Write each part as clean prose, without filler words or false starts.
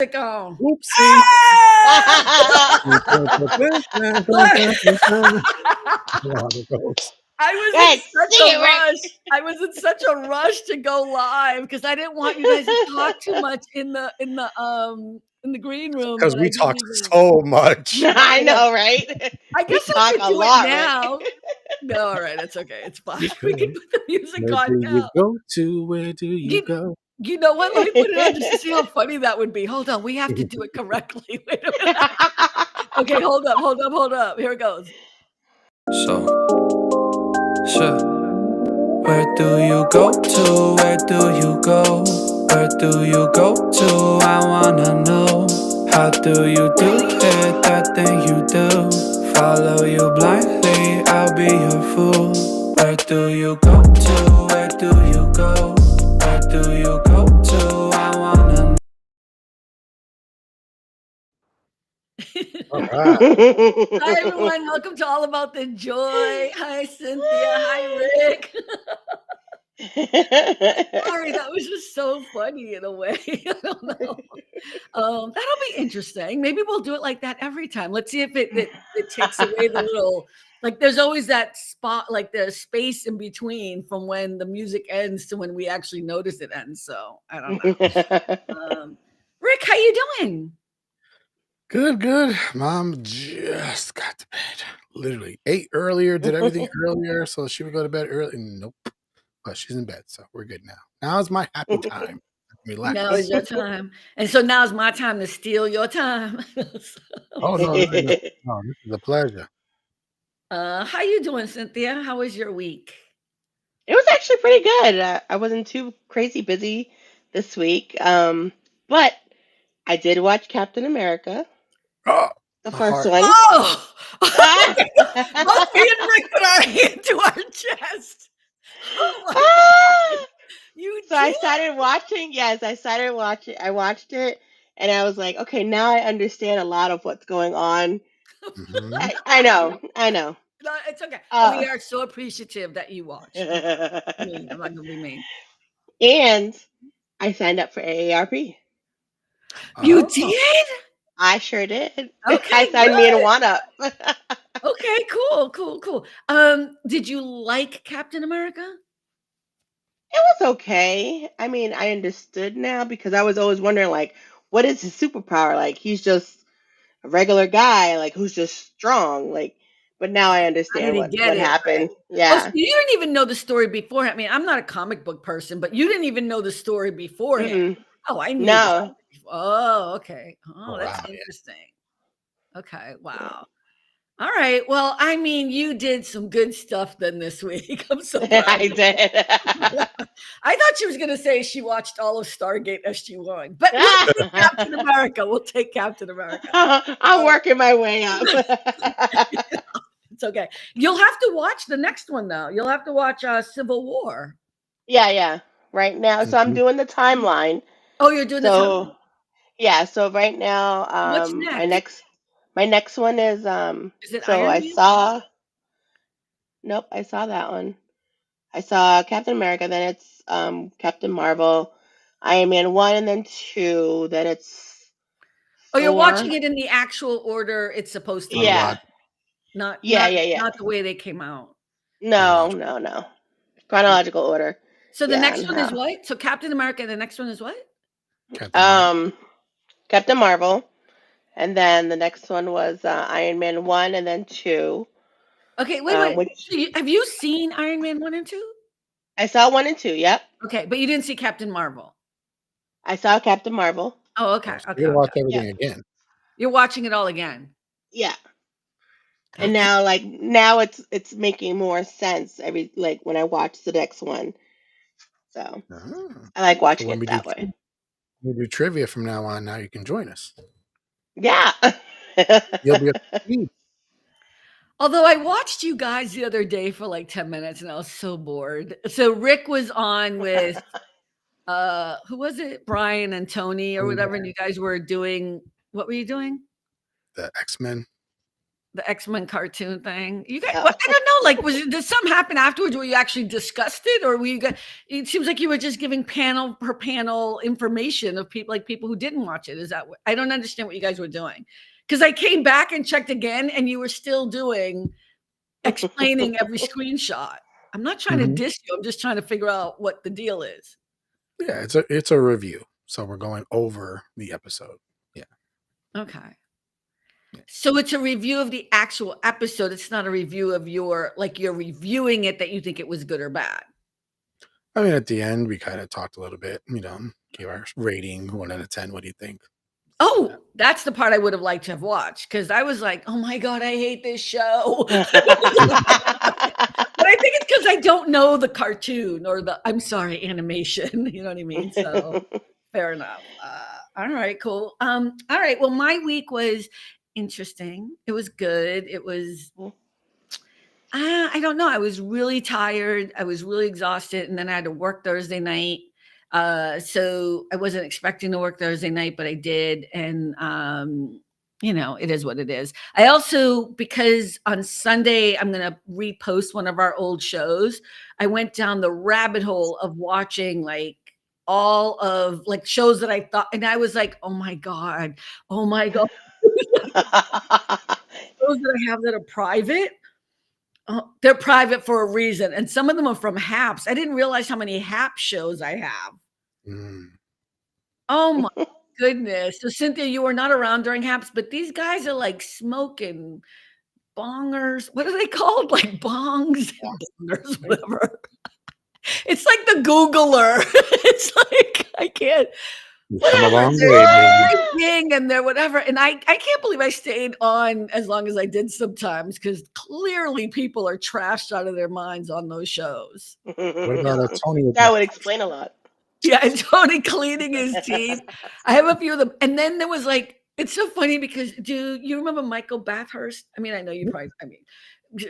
Music on. Oopsie. I was Go in ahead, such sing a it, Rick. rush. I was in such a rush to go live because I didn't want you guys to talk too much in the green room Because that I we didn't talk even. so much. I know, right? I We guess I talk could a do it lot, Rick. now. No, all right, it's okay. It's fine. We We can could. put the music Where on do you now. go to? Where do you You, go? you know what? Let me put it on just to see how funny that would be. Hold on, we have to do it correctly. Wait a minute. Okay, hold up. Here it goes. So, sure. Where do you go to? Where do you go? Where do you go to? I wanna know. How do you do it? That thing you do. Follow you blindly, I'll be your fool. Where do you go to? Where do you go? Where do you go to? I wanna know. All right. Hi everyone, welcome to All About the Joy. Hi Cynthia, hi Rick. Sorry, that was just so funny in a way. I don't know. That'll be interesting. Maybe we'll do it like that every time. Let's see if it takes away the little like there's always that spot, like the space in between from when the music ends to when we actually notice it ends. So I don't know. Rick, how you doing? Good. Mom just got to bed. Literally ate earlier, did everything earlier, so she would go to bed early. Nope. But she's in bed, so we're good now. Now's my happy time. Relax. Now is your time. And so now's my time to steal your time. Oh no, this is a pleasure. How you doing, Cynthia? How was your week? It was actually pretty good. I wasn't too crazy busy this week, but I did watch Captain America, Oh, the my first heart. one. Oh! Ah! Both me and Rick put our hand to our chest. Oh my Ah! God. You So I did? started watching. Yes, I started watching. I watched it, and I was like, okay, now I understand a lot of what's going on. Mhm. I know. No, it's okay. Uh, We are so appreciative that you watched. Okay. I'm not gonna be mean. and I signed up for AARP. You Oh, did? I sure did. I Okay, signed me and good. one up. Okay, cool. Did you like Captain America? It was okay. I mean, I understood now because I was always wondering, like, what is his superpower? Like, he's just a regular guy, like, who's just strong. Like, but now I I understand didn't get what it, right? happened. Oh, so Yeah. you didn't even know the story beforehand. I mean, I'm not a comic book person, but you didn't even know the story beforehand. Mm-mm. Oh, I knew that. No. Oh, okay. Oh, oh that's wow. interesting. Okay, Yeah. wow. All right. Well, I mean, you did some good stuff then this week. I'm so proud I of you. did. I thought she was going to say she watched all of Stargate SG-1, but we'll take Captain America. We'll take Captain America. I'm working my way up. It's okay. You'll have to watch the next one though. You'll have to watch Civil War. Yeah. Right now, so I'm Mhm. doing the timeline. Oh, you're doing the So time. yeah, so right now, What's next? my next one is Is it so Iron I Man? saw nope, I saw that one. I saw Captain America, then it's Captain Marvel, Iron Man 1 and then 2, then it's Oh, you're watching 4. it in the actual order it's supposed to be, Yeah. Chronological. not Yeah, not yeah, yeah. not the way they came out. No, Chronological. no, no. Chronological order. So the Yeah, next and one is how. what? So Captain America, the next one is what? Captain Marvel. Um Captain Marvel, and then the next one was Iron Man 1 and then 2, Okay, wait. which So have you seen Iron Man 1 and 2? I saw 1 and 2. Yep. Okay, but you didn't see Captain Marvel. I saw Captain Marvel. Oh, Oh, okay. so Okay, you're gonna watch okay. Yep. everything again. You're watching it all again. Yeah. And Okay. now it's making more sense every like when I watch the next one. So Ah. I like So watching when it that way. we do trivia from now on, now you can join us. Yeah. You'll be up to speed. Although I watched you guys the other day for like 10 minutes and I was so bored. So Rick was on with who was it? Brian and Tony or whatever, and you guys were doing what were you doing? The X-Men. The X-Men cartoon thing. You guys, Oh. I don't know. Like, did something happen afterwards where you actually discussed it, or were you guys? It seems like you were just giving panel per panel information of people, like people who didn't watch it. Is that what? I don't understand what you guys were doing, because I came back and checked again, and you were still doing explaining every screenshot. I'm not trying to Mhm. diss you. I'm just trying to figure out what the deal is. Yeah, it's a review, so we're going over the episode. Yeah. Okay. Yeah. So it's a review of the actual episode. It's not a review of you're reviewing it that you think it was good or bad. I mean, at the end, we kind of talked a little bit, gave our rating 1 out of 10. What do you think? Oh, that's the part I would have liked to have watched, because I was like, oh my God, I hate this show. But I think it's because I don't know the cartoon or animation. You know what I mean? So fair enough. All right, cool. All right. Well, my week was interesting. It was good. It was I don't know. I was really tired. I was really exhausted, and then I had to work Thursday night. So I wasn't expecting to work Thursday night, but I did, and it is what it is. I also, because on Sunday I'm going to repost one of our old shows. I went down the rabbit hole of watching like all of like shows that I thought, and I was like, oh my god, shows that I have that are private. They're private for a reason, and some of them are from Haps. I didn't realize how many Hap shows I have. Mm. Oh my goodness. So Cynthia, you were not around during Haps, but these guys are like smoking bongers. What are they called? Like bongs and bongers, whatever. It's like the Googler. It's like I can't. You've come a Whatever. long They're way, baby. drinking and they're whatever. And I can't believe I stayed on as long as I did sometimes, because clearly people are trashed out of their minds on those shows. What about a Tony? That would explain a lot. Yeah, and Tony cleaning his teeth. I have a few of them. And then there was like, it's so funny because do you remember Michael Bathurst? I mean, I know you probably,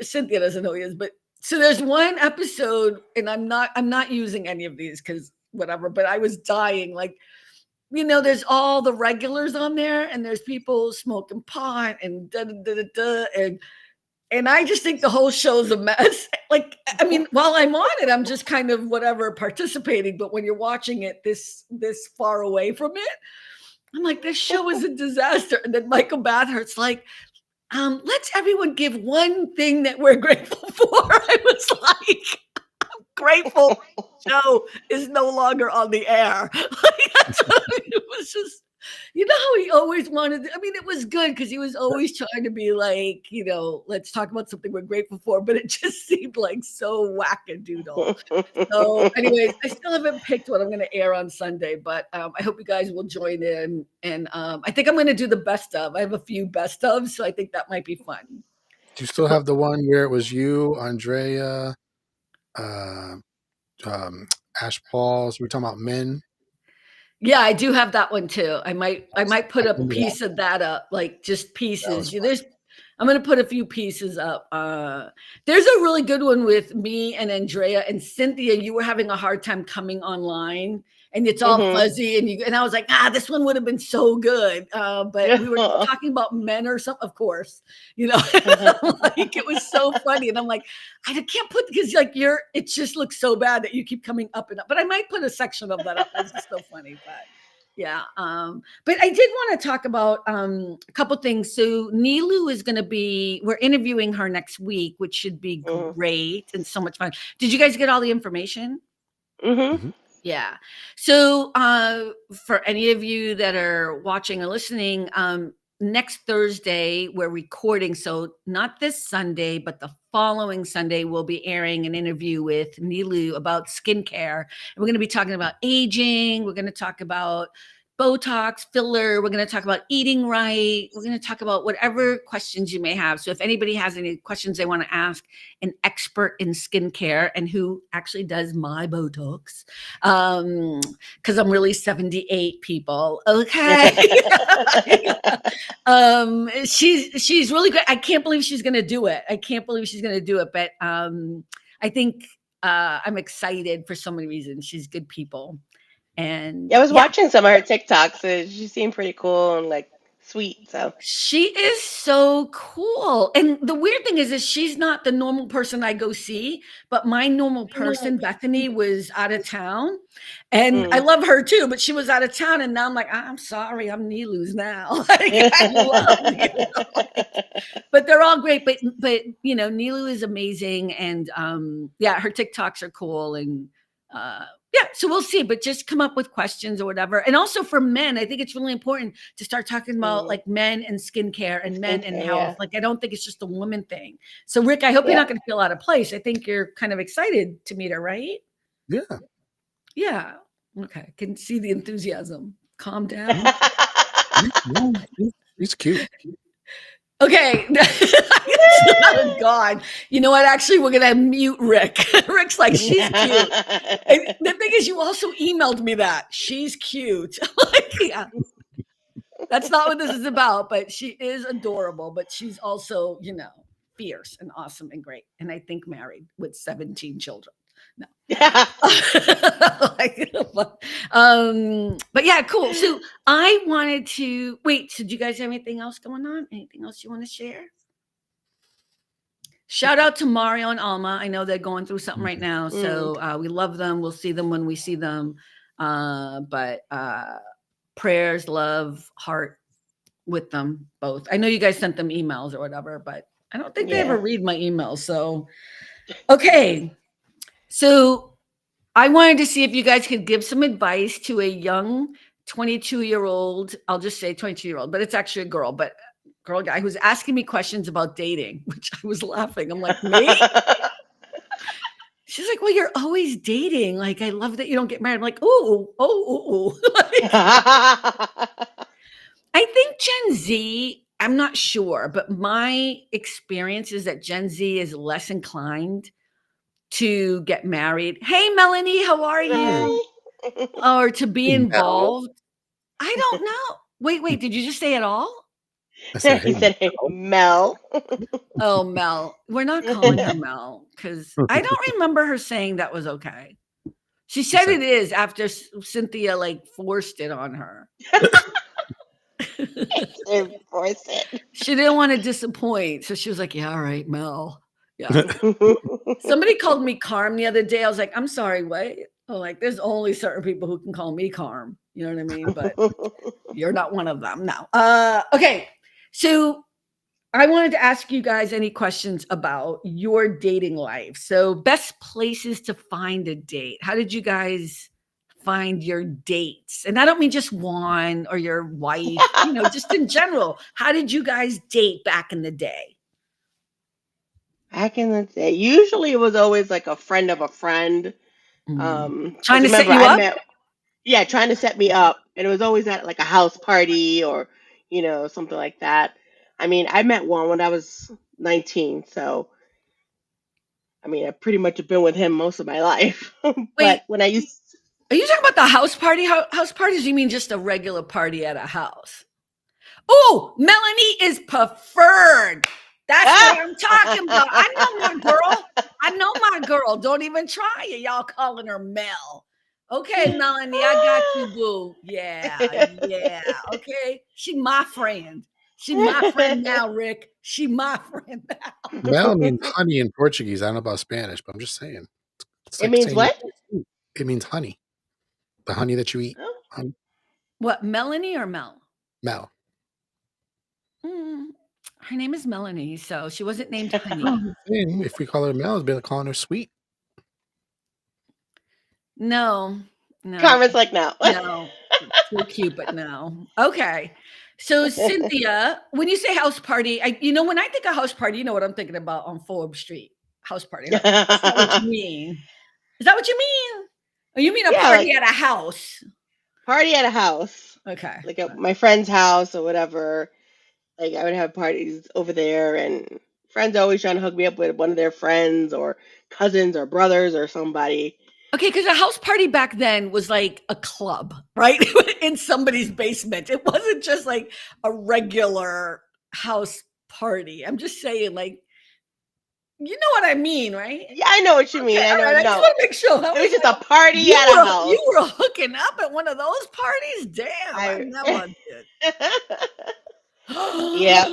Cynthia doesn't know who he is, but so there's one episode, and I'm not using any of these because whatever, but I was dying. Like, there's all the regulars on there, and there's people smoking pot and da da da da, da and I just think the whole show's a mess. Like, I mean, while I'm on it, I'm just kind of whatever participating. But when you're watching it this far away from it, I'm like, this show is a disaster. And then Michael Bathurst's like, let's everyone give one thing that we're grateful for. I was like, I'm grateful the show is no longer on the air. It was just, how he always wanted. I mean, it was good because he was always trying to be like, let's talk about something we're grateful for. But it just seemed like so wackadoodle. So, anyways, I still haven't picked what I'm going to air on Sunday, but I hope you guys will join in. And I think I'm going to do the best of. I have a few best ofs, so I think that might be fun. Do you still have the one where it was you, Andrea, Ash Pauls? We were talking about men. Yeah, I do have that one too. I might put a piece of that up, like just pieces. I'm going to put a few pieces up. There's a really good one with me and Andrea and Cynthia. You were having a hard time coming online, and it's all fuzzy, and I was like, this one would have been so good. But we were talking about men or something, of course, like it was so funny. And I'm like, I can't put, because like it just looks so bad that you keep coming up and up, but I might put a section of that up. It's just so funny, but yeah. But I did want to talk about a couple things. So Nilu is going to we're interviewing her next week, which should be great and so much fun. Did you guys get all the information? Mm-hmm. Yeah. So for any of you that are watching or listening, next Thursday we're recording. So not this Sunday, but the following Sunday, we'll be airing an interview with Nilu about skincare. And we're going to be talking about aging. We're going to talk about Botox, filler. We're going to talk about eating right. We're going to talk about whatever questions you may have. So if anybody has any questions they want to ask an expert in skincare and who actually does my Botox, because I'm really 78, people. Okay. She's really good. I can't believe she's going to do it. But I think I'm excited for so many reasons. She's good people. And I was watching some of her TikToks. She seemed pretty cool and like sweet. So She is so cool. And the weird thing is she's not the normal person I go see, but my normal person, Bethany, was out of town. And I love her too, but she was out of town. And now I'm like, I'm sorry, I'm Nilu's now. Like, I love Nilu. But they're all great. But you know, Nilu is amazing. And yeah, her TikToks are cool. And yeah, so we'll see, but just come up with questions or whatever. And also for men, I think it's really important to start talking about like men and skincare and men and health. Like, I don't think it's just a woman thing. So Rick, I hope you're not going to feel out of place. I think you're kind of excited to meet her, right? Yeah. Yeah. Okay. Can see the enthusiasm. Calm down. He's cute. Okay. Oh, God. You know what? Actually, we're going to mute Rick. Rick's like, she's cute. And the thing is, you also emailed me that. She's cute. Like, yeah. That's not what this is about, but she is adorable. But she's also, you know, fierce and awesome and great. And I think married with 17 children. No. Like, but yeah, cool. So I wanted to wait. So do you guys have anything else going on? Anything else you want to share? Shout out to Mario and Alma. I know they're going through something right now. So we love them. We'll see them when we see them. But prayers, love, heart with them both. I know you guys sent them emails or whatever, but I don't think they ever read my emails. So, okay. So I wanted to see if you guys could give some advice to a young 22-year-old. I'll just say 22-year-old, but it's actually a girl, but girl guy who's asking me questions about dating, which I was laughing. I'm like, me? She's like, well, you're always dating. Like, I love that you don't get married. I'm like, oh. Like, I think Gen Z, I'm not sure, but my experience is that Gen Z is less inclined to get married. Hey, Melanie, how are you? Or to be involved. I don't know. Wait, did you just say it all? I said, he said, hey, Mel. Oh, Mel. We're not calling her Mel because I don't remember her saying that was okay. She said it is after Cynthia like forced it on her. Force it. She didn't want to disappoint. So she was like, yeah, all right, Mel. Yeah. Somebody called me Carm the other day. I was like, I'm sorry, what? Oh, like there's only certain people who can call me Carm. You know what I mean? But you're not one of them. No. Okay. So I wanted to ask you guys any questions about your dating life. So best places to find a date. How did you guys find your dates? And I don't mean just one or your wife, you know, just in general. How did you guys date back in the day? Back in the day, usually it was always like a friend of a friend. Trying to set you up? Trying to set me up. And it was always at like a house party or, you know, something like that. I mean, I met one when I was 19. So, I mean, I pretty much have been with him most of my life. But when I used Are you talking about the house party? House parties? You mean just a regular party at a house? Oh, Melanie is preferred. That's what I'm talking about. I know my girl. Don't even try it. Y'all calling her Mel. Okay, Melanie, I got you, boo. Yeah. Okay. She my friend. She my friend now, Rick. She my friend now. Mel means honey in Portuguese. I don't know about Spanish, but I'm just saying. It means what? It means honey. The honey that you eat. Honey. What, Melanie or Mel? Mel. Her name is Melanie, so she wasn't named Honey. If we call her Mel, it's better calling her Sweet. No. Carmen's like, no. No. So cute, but no. Okay. So Cynthia, when you say house party, when I think of house party, you know what I'm thinking about on Forbes Street. House party. That's not what you mean. Is that what you mean? Or you mean a party at a house? Party at a house. Okay. Like at my friend's house or whatever. Like I would have parties over there and friends always trying to hook me up with one of their friends or cousins or brothers or somebody. Okay, because a house party back then was like a club, right? In somebody's basement. It wasn't just like a regular house party. I'm just saying, like, you know what I mean, right? Yeah, I know what you mean. I know. I just want to make sure. It was just a party at a house. You were hooking up at one of those parties? Damn, I never did. Yep.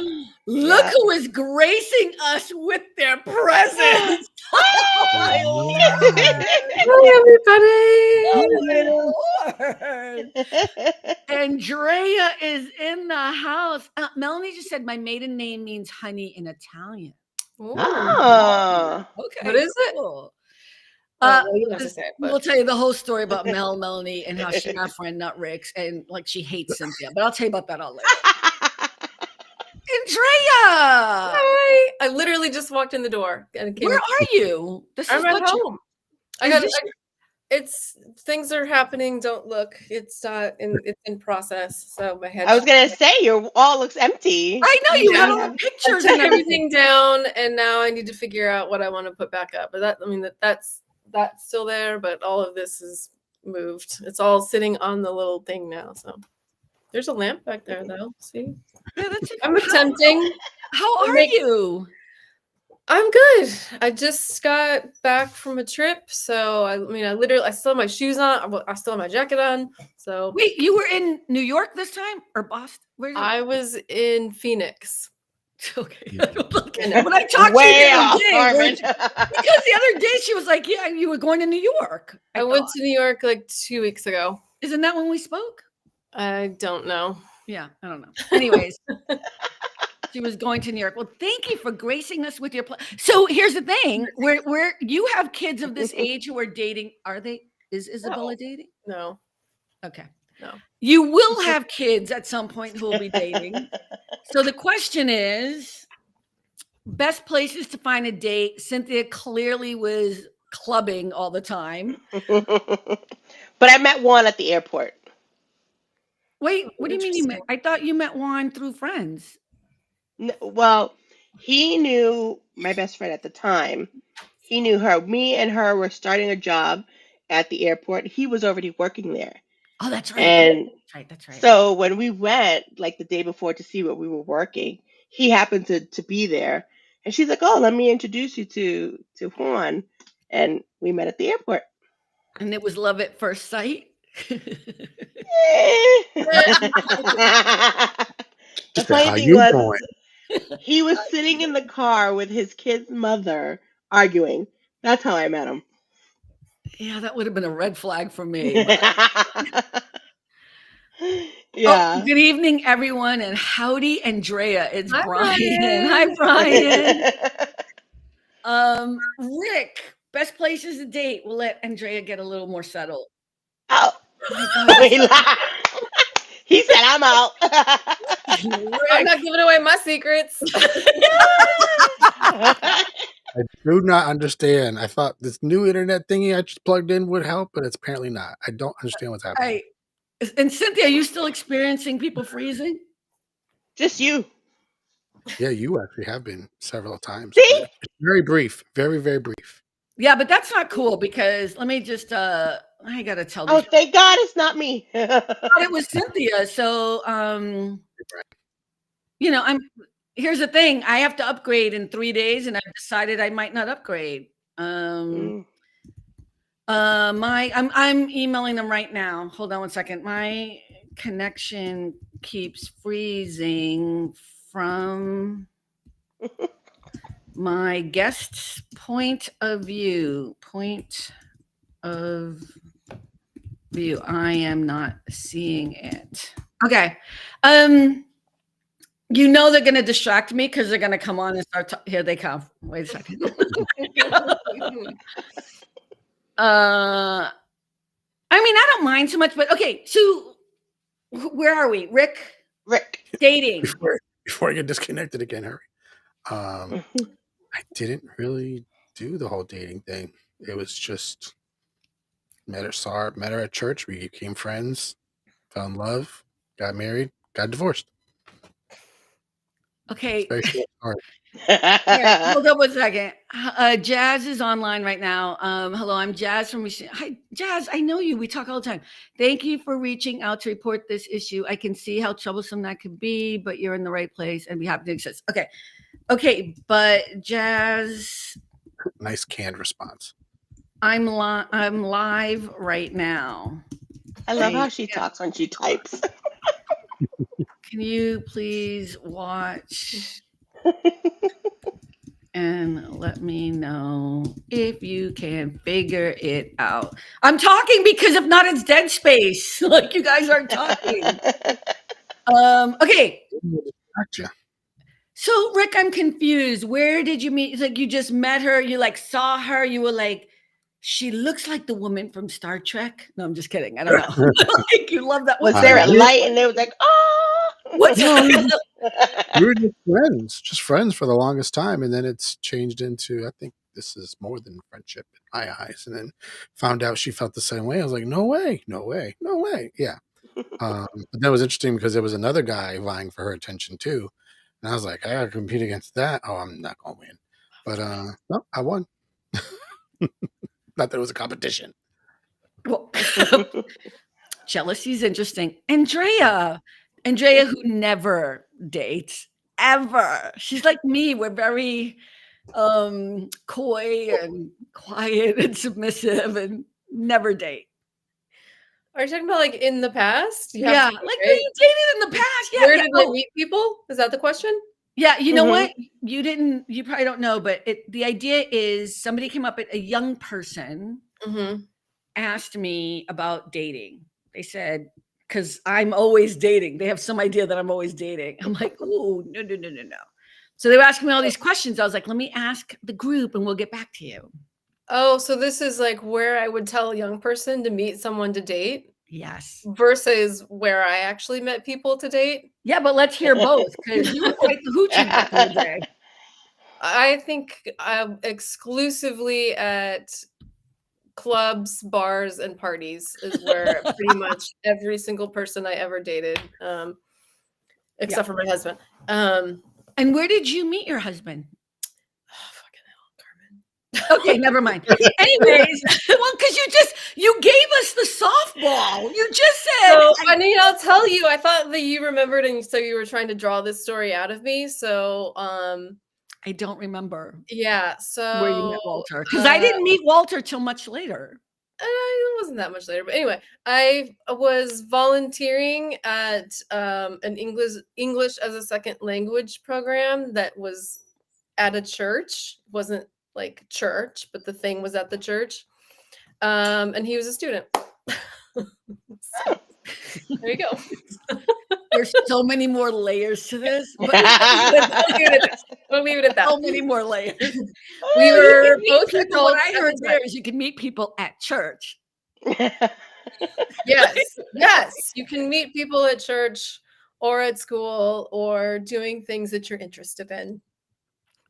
Look Yep. who is gracing us with their presence. Oh my Hi, Lord. Oh my Lord. Andrea is in the house. Melanie just said my maiden name means honey in Italian. Ooh. Oh. Okay. What is it? Cool. Well, you don't have to say it, We'll but tell you the whole story about Melanie, and how she's my friend, not Rick's, and like she hates Cynthia. But I'll tell you about that all later. Andrea, hi. I literally just walked in the door and came. where are you? This I'm is at not your- home. I Is got. this- It's things are happening. Don't look. It's in process. So my head. I was gonna say your wall looks empty. I know you had all have- the I pictures took and everything. everything down, and now I need to figure out what I want to put back up. But that's still there. But all of this is moved. It's all sitting on the little thing now. So there's a lamp back there, though. See, Yeah, that's I'm attempting. How are make- you? I'm good. I just got back from a trip, so I still have my shoes on. I still have my jacket on. So Wait, you were in New York this time or Boston? Where did I was in Phoenix. Okay. Yeah. When I talked to you Way the other off, day, Carmen. because the other day she was like, "Yeah, you were going to New York." I went to New York like 2 weeks ago. Isn't that when we spoke? I don't know. Yeah, I don't know. Anyways, she was going to New York. Well, thank you for gracing us with your. So here's the thing: where you have kids of this age who are dating. Are they? Is Isabella dating? No. Okay. No. You will have kids at some point who will be dating. So the question is, best places to find a date. Cynthia clearly was clubbing all the time. But I met one at the airport. Wait, what do you mean you met? Interesting. I thought you met Juan through friends. Well, he knew my best friend at the time. He knew her. Me and her were starting a job at the airport. He was already working there. Oh, that's right. And That's right. so when we went, like the day before to see what we were working, he happened to be there. And she's like, "Oh, let me introduce you to Juan." And we met at the airport. And it was love at first sight. The Just say, funny how thing you was, doing? he was sitting in the car with his kid's mother arguing. That's how I met him. Yeah, that would have been a red flag for me. But... Yeah. Oh, good evening, everyone, and howdy, Andrea. It's Hi, Brian. Brian. Hi, Brian. Rick, best places to date. We'll let Andrea get a little more settled. Oh. My God, He said, "I'm out." I'm not giving away my secrets. I do not understand. I thought this new internet thingy I just plugged in would help, but it's apparently not. I don't understand what's happening. And Cynthia, are you still experiencing people freezing? Just you. Yeah, you actually have been several times. See? It's very brief. Very, very brief. Yeah, but that's not cool because let me just I gotta tell Oh, this. thank God it's not me. But it was Cynthia. So here's the thing. I have to upgrade in 3 days, and I've decided I might not upgrade. I'm emailing them right now. Hold on one second. My connection keeps freezing from my guest's point of view. I am not seeing it. Okay. They're going to distract me because they're going to come on and start. Here they come. Wait a second. I don't mind so much, but okay. So where are we? Rick, dating. Before I get disconnected again, hurry. I didn't really do the whole dating thing. It was just met her at church. We became friends, fell in love, got married, got divorced. Okay. It's very short. Right, hold up 1 second. Jazz is online right now. Hello, I'm Jazz from Michigan. Hi, Jazz. I know you. We talk all the time. Thank you for reaching out to report this issue. I can see how troublesome that could be, but you're in the right place and be happy to exist. Okay, but Jazz. Nice canned response. I'm live right now. I love how she talks when she types. Can you please watch and let me know if you can figure it out? I'm talking because if not, it's dead space. Like you guys aren't talking. Okay. Gotcha. So Rick, I'm confused. Where did you meet? It's like you just met her, you like saw her, you were like, she looks like the woman from Star Trek. No, I'm just kidding. I don't know. Like, you love that. Was What's there a her we, name? light and it was like, oh? What's no, her? we were just friends for the longest time, and then it's changed into, I think this is more than friendship in my eyes. And then found out she felt the same way. I was like, no way, no way, no way. Yeah. But that was interesting because there was another guy vying for her attention too. And I was like, I gotta compete against that. Oh, I'm not gonna win. But no, I won. Not that it was a competition. Well, jealousy is interesting. Andrea, who never dates ever. She's like me. We're very coy and quiet and submissive and never date. Are you talking about like in the past? You have Yeah, to like date, we right? dated in the past. Yeah, Where yeah. did they Oh, meet people? Is that the question? yeah, you know Mhm. what? You didn't. You probably don't know, but the idea is somebody came up, a young person Mm-hmm. asked me about dating. They said, because I'm always dating. They have some idea that I'm always dating. I'm like, oh, no, no, no, no, no. So they were asking me all these questions. I was like, let me ask the group and we'll get back to you. Oh, so this is like where I would tell a young person to meet someone to date Yes. versus where I actually met people to date. Yeah, but let's hear both because you were quite the hoochie back in the day. I think exclusively at clubs, bars, and parties is where pretty much every single person I ever dated, except for my husband. And where did you meet your husband? Oh, fucking hell, Carmen. Okay, never mind. Anyways, well, because you gave us the softball. You just said, So, I mean, I'll tell you, I thought that you remembered, and so you were trying to draw this story out of me. So, I don't remember yeah, where you met so Walter because I didn't meet Walter till much later. it wasn't that much later, but anyway, I was volunteering at an English as a second language program that was at a church. It wasn't like church, but the thing was at the church. And he was a student. So, there you go. There's so many more layers to this, but We'll leave it at that. so many more layers. We were You both can meet people. What I heard adults. there is you can meet people at church. Yes, yes. You can meet people at church or at school or doing things that you're interested in,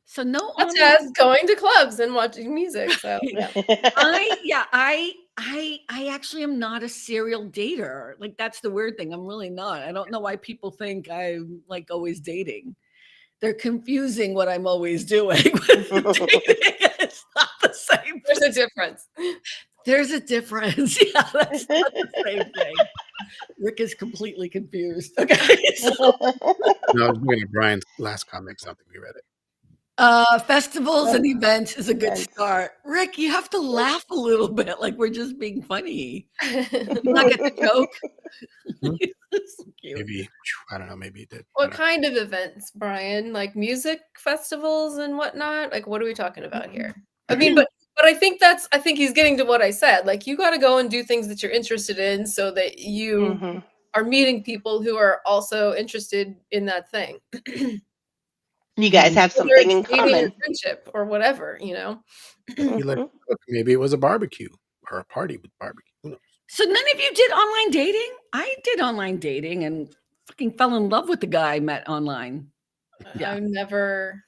So no such online. as going to clubs and watching music. So yeah. I actually am not a serial dater. Like that's the weird thing. I'm really not. I don't know why people think I'm like always dating. They're confusing what I'm always doing with dating. It's not the same. There's a difference. There's a difference. Yeah, that's not the same thing. Rick is completely confused. Okay. So, No, I was looking at Brian's last comment. I don't think we read it. festivals and events is a good Events. start. Rick, you have to laugh a little bit like we're just being funny. You not get the joke? Hmm? So cute. Maybe, I don't know. Maybe it did. I What don't know. kind of events, Brian? Like music festivals and whatnot? Like what are we talking about here? I mean, but I think he's getting to what I said. Like you got to go and do things that you're interested in so that you Mhm. are meeting people who are also interested in that thing. You guys have Whether something it's in dating or common. friendship or whatever, you know. You like Mhm. to cook. Maybe it was a barbecue or a party with barbecue. Who knows? So none of you did online dating? I did online dating and fucking fell in love with the guy I met online. Yeah. I've never.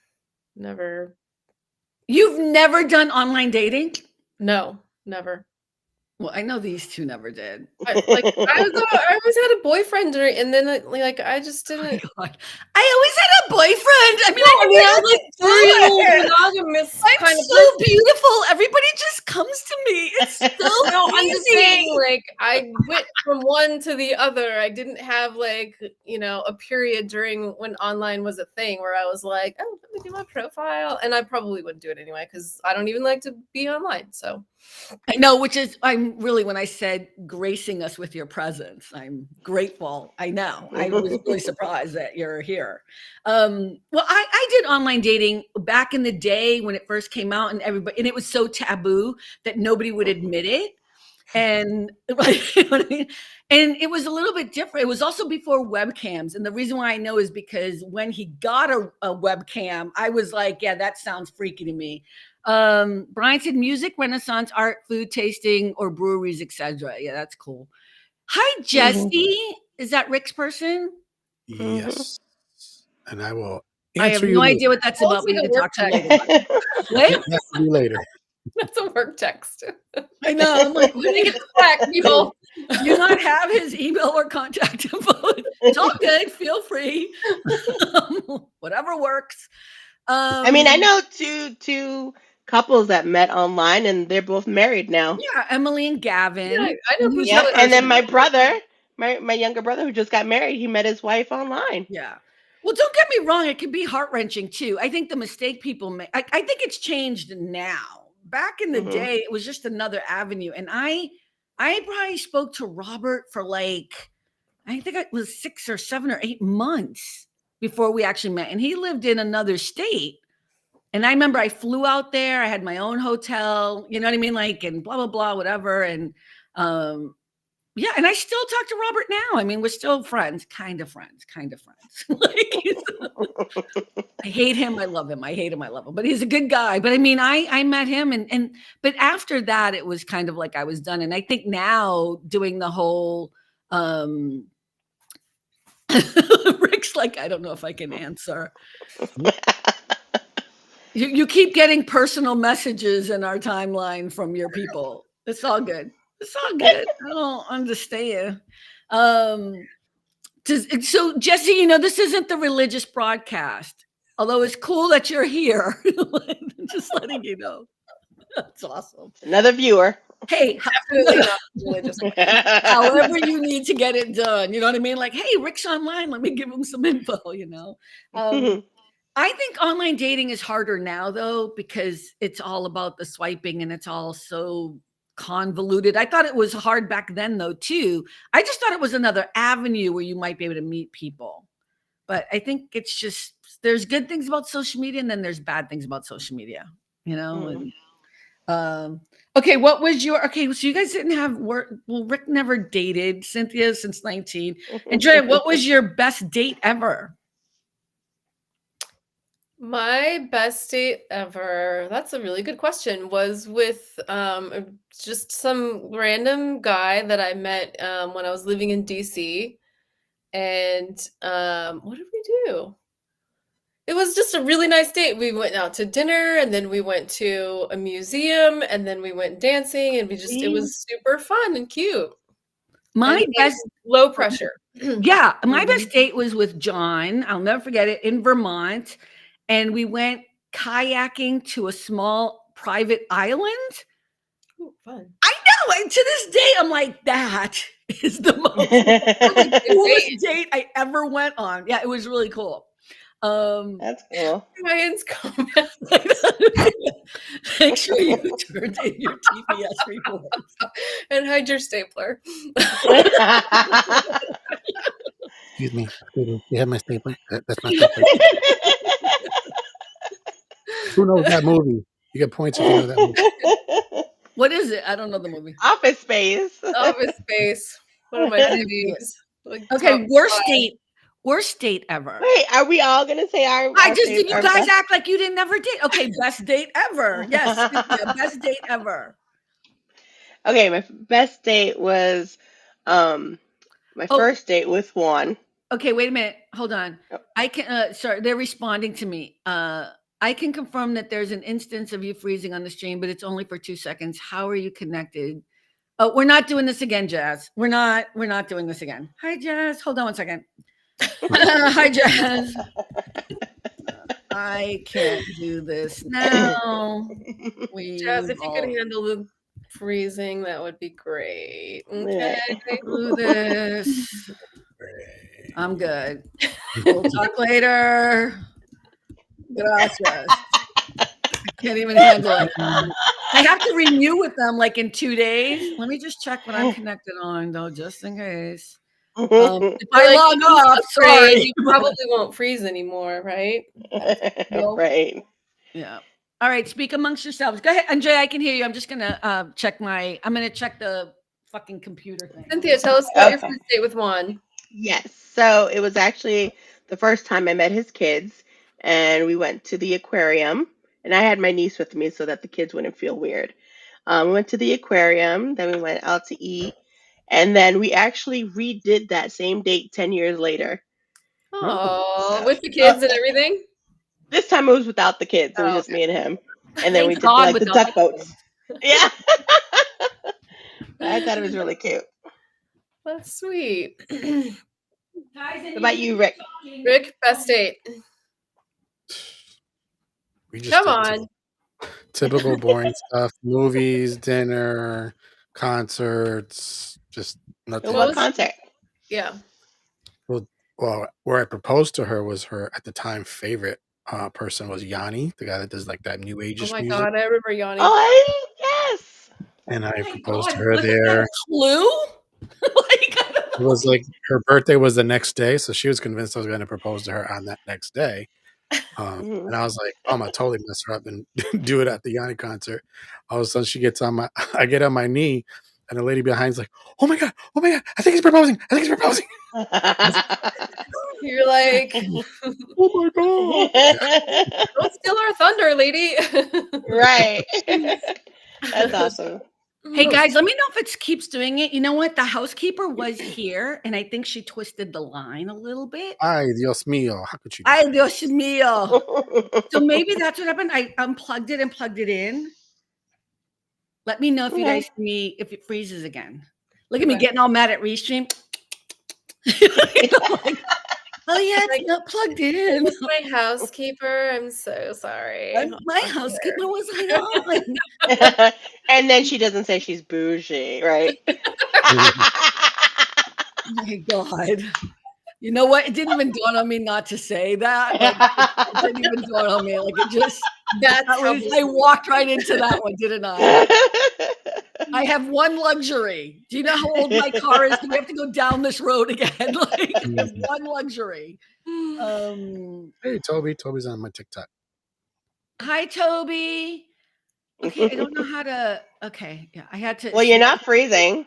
You've never done online dating? No, never. Well, I know these two never did. I always had a boyfriend during, and then like I just Oh my didn't. God. I always had a boyfriend. I mean, I mean, I was like swear. monogamous I'm kind of so person. beautiful. Everybody just comes to me. It's so No, I'm just saying, easy. like, I went from one to the other. I didn't have like, a period during when online was a thing where I was like, oh, let me do my profile. And I probably wouldn't do it anyway because I don't even like to be online. So I know, which is I'm I'm really, when I said gracing us with your presence, I'm grateful. I know. I was really surprised that you're here. Well, I did online dating back in the day when it first came out, and it was so taboo that nobody would admit it. And like, you know what I mean? And it was a little bit different. It was also before webcams. And the reason why I know is because when he got a webcam, I was like, yeah, that sounds freaky to me. Brian said music, Renaissance art, food tasting, or breweries, etc. Yeah, that's cool. Hi, Jesse. Is that Rick's person? Yes. And I will I have answer you no later. idea what that's about. We like can a talk to you work later. What? It has to be later. That's a work text. I know. I'm like, what Let do me you get this back, people. do you not have his email or contact info? It's all good. Feel free. Whatever works. I mean, I know two couples that met online, and they're both married now. Yeah, Emily and Gavin. Yeah, I know who's Yep. the And then person. my brother, my younger brother who just got married, he met his wife online. Yeah. Well, don't get me wrong. It can be heart-wrenching too. I think the mistake people make, I think it's changed now. Back in the Mhm. day, it was just another avenue. And I probably spoke to Robert for like, I think it was 6 or 7 or 8 months before we actually met. And he lived in another state. And I remember I flew out there. I had my own hotel, you know what I mean? Like, and blah, blah, blah, whatever. And yeah, and I still talk to Robert now. I mean, we're still friends, kind of friends. Like, I hate him, I love him. I hate him, I love him. But he's a good guy. But I mean, I met him and but after that, it was kind of like I was done. And I think now doing the whole Rick's like, I don't know if I can answer. You keep getting personal messages in our timeline from your people. It's all good. It's all good. I don't understand. So Jesse, you know, this isn't the religious broadcast, although it's cool that you're here. Just letting you know. That's awesome. Another viewer. Hey, Absolutely not religious. however you need to get it done. You know what I mean? Like, hey, Rick's online. Let me give him some info, you know? I think online dating is harder now, though, because it's all about the swiping and it's all so convoluted. I thought it was hard back then, though, too. I just thought it was another avenue where you might be able to meet people. But I think it's just, there's good things about social media and then there's bad things about social media, you know? And, okay, what was your, okay, so you guys didn't have work. Well, Rick never dated Cynthia since 19. Andrea, what was your best date ever? My best date ever, that's a really good question, was with just some random guy that I met when I was living in DC. And what did we do? It was just a really nice date. We went out to dinner and then we went to a museum and then we went dancing and it was super fun and cute. My And best low pressure. Yeah, my best date was with John. I'll never forget it, in Vermont. And we went kayaking to a small private island. Ooh, fun. I know. And to this day, I'm like, that is the most coolest date I ever went on. Yeah, it was really cool. That's cool. Ryan's comment. Make sure you turn in your TPS reports. And hide your stapler. Excuse me. You have my stapler? That's my stapler. Who knows that movie? You get points if you know that movie. What is it? I don't know the movie. Office Space. Office Space. One of my faves. Like, Okay, worst date ever. Wait, are we all gonna say our? I our just fav- did. You our guys best? act like you didn't ever date. Okay, best date ever. Yes, Cynthia, best date ever. Okay, my best date was my first date with Juan. Okay, wait a minute. Hold on. Yep. I can. Sorry, they're responding to me. I can confirm that there's an instance of you freezing on the stream, but it's only for 2 seconds. How are you connected? Oh, we're not doing this again, Jazz. We're not doing this again. Hi, Jazz. Hold on 1 second. Hi, Jazz. I can't do this now. Jazz, if you could handle the freezing, that would be great. Okay. Do this. I'm good. We'll talk later. Gracias. I can't even handle it. I have to renew with them like in 2 days. Let me just check what I'm connected on though, just in case. If I Like, log when you off, upgrade, sorry. you probably won't freeze anymore, right? Nope. Right. Yeah. All right. Speak amongst yourselves. Go ahead, Andrea. I can hear you. I'm just gonna check the fucking computer thing. Cynthia, tell us about your Okay. first date with Juan. Yes. So it was actually the first time I met his kids, and we went to the aquarium. And I had my niece with me so that the kids wouldn't feel weird. We went to the aquarium, then we went out to eat, and then we actually redid that same date 10 years later. Oh, So with the kids and everything? this time it was without the kids. It was Oh, just okay. me and him. And then we Thank did God like the without the tugboats. kids. Yeah. I thought it was really cute. That's sweet. Guys, What about you, Rick? Rick, best date. We just Come did on. typical boring stuff: movies, dinner, concerts, just nothing. What concert? Yeah. Well, where I proposed to her was her at the time favorite person was Yanni, the guy that does like that new Oh ageish my music, God, I remember Yanni. Oh, yes. and I Oh my proposed to God, her wasn't that there. a clue? Like, I It don't was know. like her birthday was the next day, so she was convinced I was going to propose to her on that next day. Mhm. And I was like, "Oh, I'm gonna totally mess her up and do it at the Yanni concert." All of a sudden, I get on my knee, and the lady behind's like, oh my god, I think he's proposing. You're like, Oh my god! don't steal our thunder, lady. Right. That's awesome. Hey guys, let me know if it keeps doing it. You know what? The housekeeper was here, and I think she twisted the line a little bit. Ay, Dios mío! How could you do Ay, that? Dios mío. So maybe that's what happened. I unplugged it and plugged it in. Let me know if you Okay. guys see me, if it freezes again. Look at me Okay. getting all mad at Restream. Like, oh yeah, Like, it's not plugged it in. was my housekeeper. I'm so sorry. My housekeeper was like, on. And then she doesn't say she's bougie, right? Oh my God. You know what? It didn't even dawn on me not to say that. Like, it didn't even dawn on me. Like, it just, I walked right into that one, didn't I? I have one luxury. Do you know how old my car is? Do we have to go down this road again? Like, I have one luxury. Hey, Toby's on my TikTok. Hi, Toby. Okay, I don't know how to. Okay, yeah, I had to. Well, you're not freezing.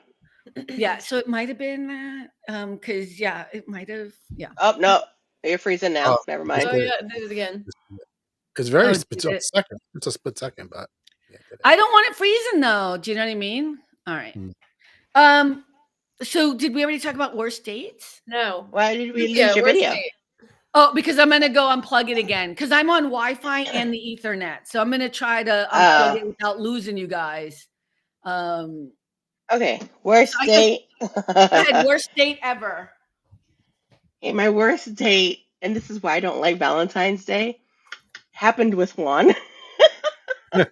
Yeah, so it might have been that. Because yeah, it might have. Yeah. Oh, no. You're freezing now. Oh, Never it's mind. Oh good. yeah, I did it again. It's very Oh, it's did a it? second. It's a split second, but yeah, did it. I don't want it freezing though. Do you know what I mean? All right. Hmm. So did we already talk about worst dates? No. Why did we Yeah, lose your worst video? date. Oh, because I'm gonna go unplug it again because I'm on Wi-Fi and the Ethernet. So I'm gonna try to unplug it without losing you guys. Okay. Worst I date. had worst date ever. Okay, my worst date, and this is why I don't like Valentine's Day, happened with Juan. Best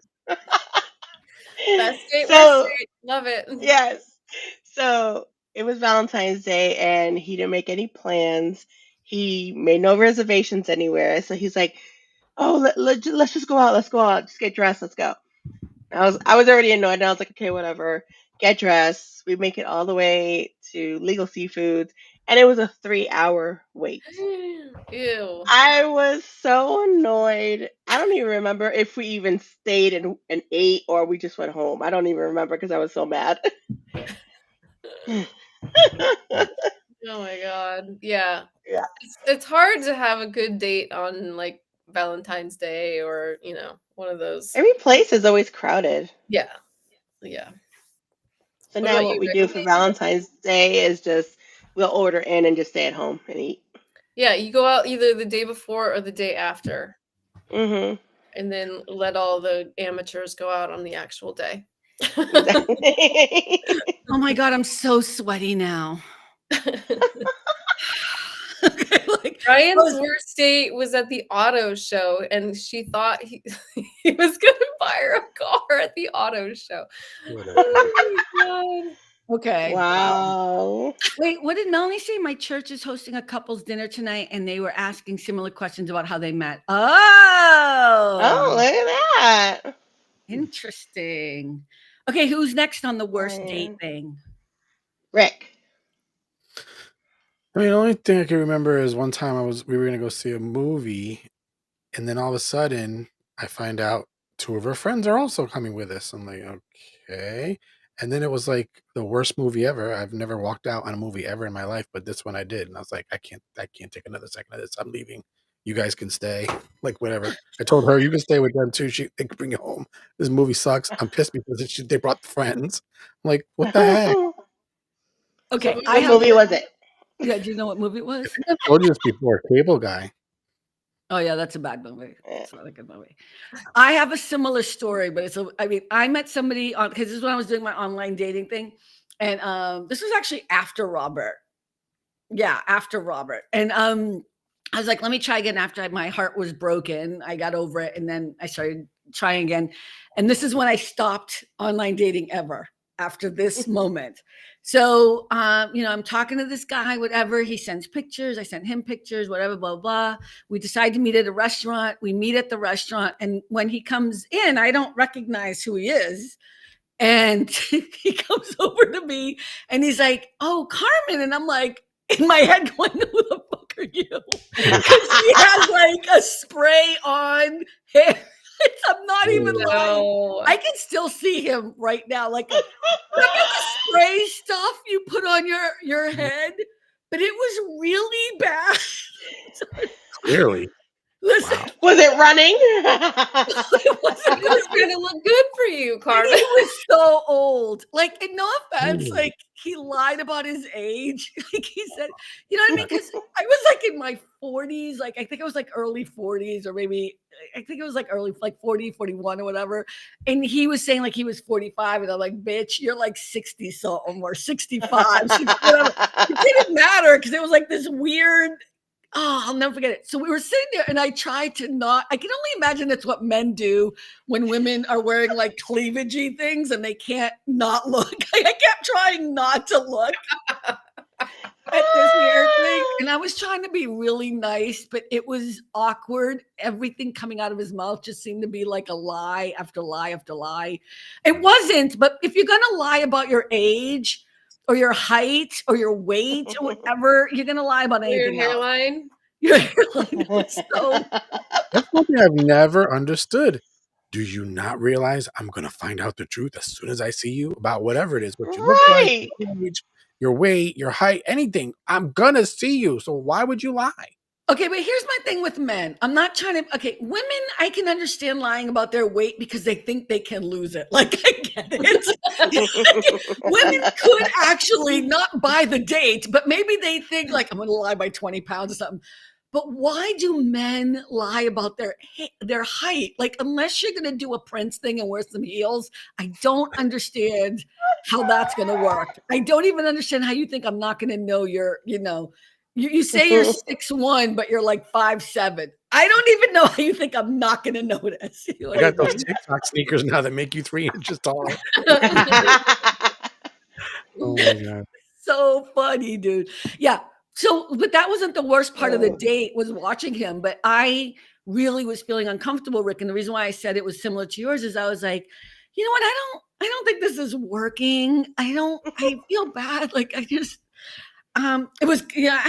date, worst So, date. Love it. yes. So it was Valentine's Day, and he didn't make any plans. He made no reservations anywhere. So he's like, "Oh, let's just go out. Let's go out. Just get dressed. Let's go." I was already annoyed, and I was like, "Okay, whatever. Get dressed." We make it all the way to Legal Seafoods, and it was a 3-hour wait. Ew. I was so annoyed. I don't even remember if we even stayed and ate or we just went home. I don't even remember because I was so mad. Oh my God. Yeah. Yeah. It's hard to have a good date on like Valentine's Day or, one of those. Every place is always crowded. Yeah. Yeah. So What now about what you, we do Rick? for Valentine's Day is just we'll order in and just stay at home and eat. Yeah, you go out either the day before or the day after, Mhm. and then let all the amateurs go out on the actual day. Exactly. Oh my God, I'm so sweaty now. Ryan's worst date was at the auto show, and she thought he was going to buy her a car at the auto show. Whatever. Oh my God. Okay. Wow. Wait, what did Melanie say? My church is hosting a couples dinner tonight, and they were asking similar questions about how they met. Oh, Oh, look at that. Interesting. Okay, who's next on the worst date Ryan. thing? Rick. I mean, the only thing I can remember is one time we were gonna go see a movie, and then all of a sudden I find out two of her friends are also coming with us. I'm like, okay. And then it was like the worst movie ever. I've never walked out on a movie ever in my life, but this one I did, and I was like, I can't take another second of this. I'm leaving. You guys can stay. Like whatever. I told her you can stay with them too. They can bring you home. This movie sucks. I'm pissed because they brought the friends. I'm like, what the heck? Okay, So I What have. movie was it? Yeah, do you know what movie it was? I think I told you this before. Cable Guy. Oh yeah, that's a bad movie. It's not a good movie. I have a similar story, but I mean, I met somebody on because this is when I was doing my online dating thing, and this was actually after Robert. Yeah, after Robert, and I was like, let me try again. After my heart was broken, I got over it, and then I started trying again, and this is when I stopped online dating ever. After this moment. So, I'm talking to this guy, whatever. He sends pictures. I sent him pictures, whatever, blah, blah. We decide to meet at a restaurant. We meet at the restaurant. And when he comes in, I don't recognize who he is. And he comes over to me and he's like, oh, Carmen. And I'm like, in my head going, who the fuck are you? Because he has like a spray on hair. I'm not even lying. No. I can still see him right now, like the spray stuff you put on your head, but it was really bad. Clearly. Listen, Wow. Was it running? it wasn't It was gonna look good for you, and Carmen. he was so old. Like, and no offense, Mm. like he lied about his age. Like he said, you know what I mean? Because I was like in my 40s, like I think it was like early 40s, or maybe I think it was like early, like 40, 41 or whatever. And he was saying like he was 45, and I'm like, bitch, you're like 60 something or 65, 60, whatever. It didn't matter because it was like this weird. Oh, I'll never forget it. So we were sitting there and I tried to not, I can only imagine that's what men do when women are wearing like cleavagey things and they can't not look. I kept trying not to look at this hair thing. And I was trying to be really nice, but it was awkward. Everything coming out of his mouth just seemed to be like a lie after lie after lie. It wasn't, but if you're going to lie about your age, or your height, or your weight, or whatever, you're gonna lie about Your anything else. hairline. Your hairline was so. That's something I've never understood. Do you not realize I'm going to find out the truth as soon as I see you about whatever it is, what you look like, Right. your age, your weight, your height, anything? I'm going to see you. So why would you lie? Okay, but here's my thing with men. I'm not trying to. Okay, women, I can understand lying about their weight because they think they can lose it. Like, I get it. Women could actually not buy the date, but maybe they think, like, I'm going to lie by 20 pounds or something. But why do men lie about their height? Like, unless you're going to do a Prince thing and wear some heels, I don't understand how that's going to work. I don't even understand how you think I'm not going to know you say you're 6'1", but you're like 5'7". I don't even know how you think I'm not going to notice. You know I got what I those mean? TikTok sneakers now that make you 3 inches taller. Oh my God. So funny, dude. Yeah. So, but that wasn't the worst part of the date, was watching him. But I really was feeling uncomfortable, Rick. And the reason why I said it was similar to yours is I was like, you know what? I don't think this is working. I feel bad. Like it was, I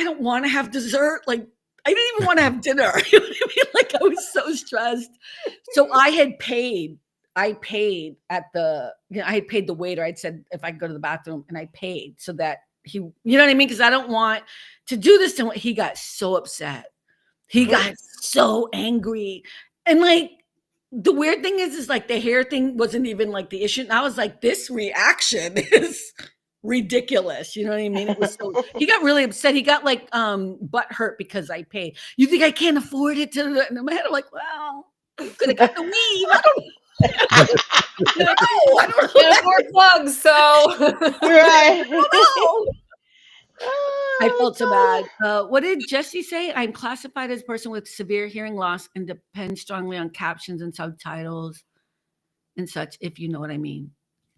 don't want to have dessert. Like, I didn't even want to have dinner. You know what I mean? Like, I was so stressed. So I paid the waiter. I'd said if I could go to the bathroom, and I paid so that he, you know what I mean? Because I don't want to do this to him. He got so upset. He got so angry. And like, the weird thing is like the hair thing wasn't even like the issue. And I was like, this reaction is ridiculous. You know what I mean? It was so, he got really upset. He got like butt hurt because I paid. You think I can't afford it? And in my head, I'm like, well, you could have got the weave. I don't know. I don't know. Can't afford plugs, so Right. I felt so bad. What did Jesse say? I'm classified as a person with severe hearing loss and depend strongly on captions and subtitles and such, if you know what I mean.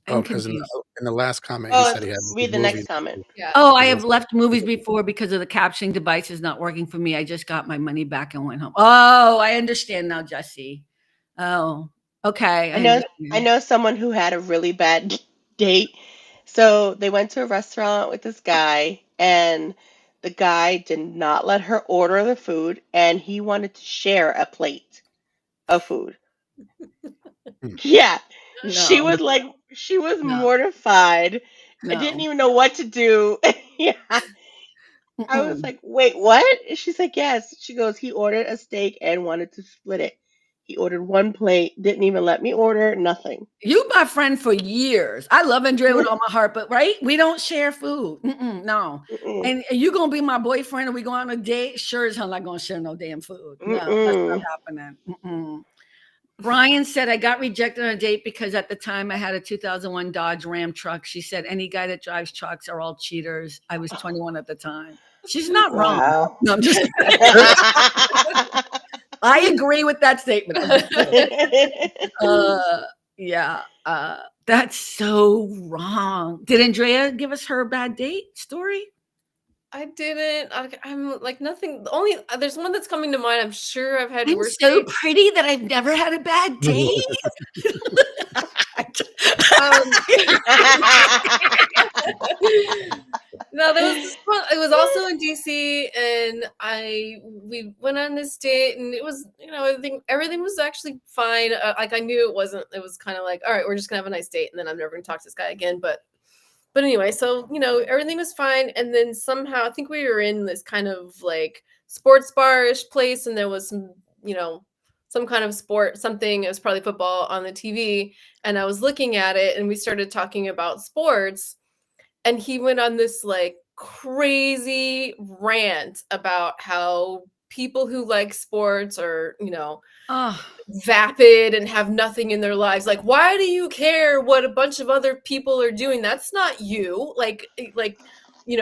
I'm Because in confused. the last comment, he said he had read the movies. next comment. yeah. Oh, I have left movies before because of the captioning device is not working for me. I just got my money back and went home. Oh, I understand now, Jesse. Oh, Okay, I I understand. know someone who had a really bad date. So they went to a restaurant with this guy, and the guy did not let her order the food, and he wanted to share a plate of food. Hmm. Yeah. No, She was no, mortified. I didn't no. even know what to do. Yeah. I was Mm-mm. like, "Wait, what?" And she's like, "Yes." She goes, "He ordered a steak and wanted to split it. He ordered one plate, didn't even let me order nothing." You my friend for years. I love Andrea with all my heart, but right, we don't share food. No. Mm-mm. And you gonna be my boyfriend and we go on a date? Sure as hell not gonna share no damn food. No, that's not Mm-mm. happening. Mm-mm. Brian said I got rejected on a date because at the time I had a 2001 Dodge Ram truck. She said any guy that drives trucks are all cheaters. I was 21 at the time. She's not wrong. Wow. No, I'm just kidding. I agree with that statement. I'm just kidding. Uh, yeah. That's so wrong. Did Andrea give us her bad date story? I didn't. I'm like nothing. Only there's one that's coming to mind. I'm sure I've had I'm worse so dates. pretty that I've never had a bad date. Um, no, there was this one. It was also in DC, and we went on this date, and it was everything was actually fine. Like I knew it wasn't. It was kind of like, all right, we're just gonna have a nice date, and then I'm never gonna talk to this guy again. But anyway, so everything was fine, and then somehow I think we were in this kind of like sports bar-ish place, and there was some kind of sport, something. It was probably football on the TV, and I was looking at it, and we started talking about sports, and he went on this like crazy rant about how people who like sports are Oh, vapid and have nothing in their lives. Like, why do you care what a bunch of other people are doing? That's not you.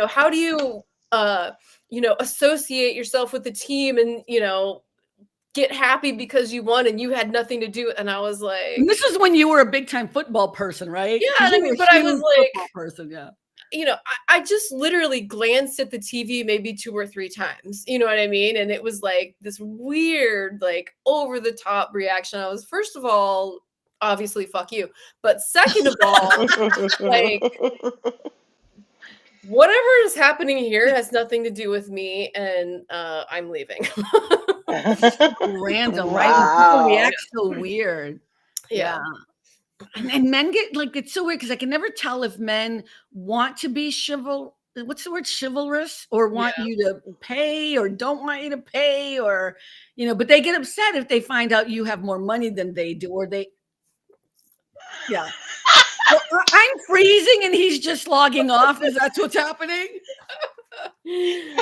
How do you associate yourself with the team and get happy because you won and you had nothing to do. And I was and like, this is when you were a big time football person, right? yeah, Because and I you mean, were but a I was huge like, football person, yeah. I just literally glanced at the TV maybe 2 or 3 times. You know what I mean? And it was like this weird, like over the top reaction. I was, first of all, obviously, fuck you. But second of all, like whatever is happening here has nothing to do with me, and I'm leaving. Random, right? When people Wow. react so weird. Yeah. Yeah. And men get like it's so weird because I can never tell if men want to be what's the word, chivalrous, or want Yeah. you to pay or don't want you to pay, or but they get upset if they find out you have more money than they do, or yeah. Well, I'm freezing and he's just logging off. Is that what's happening?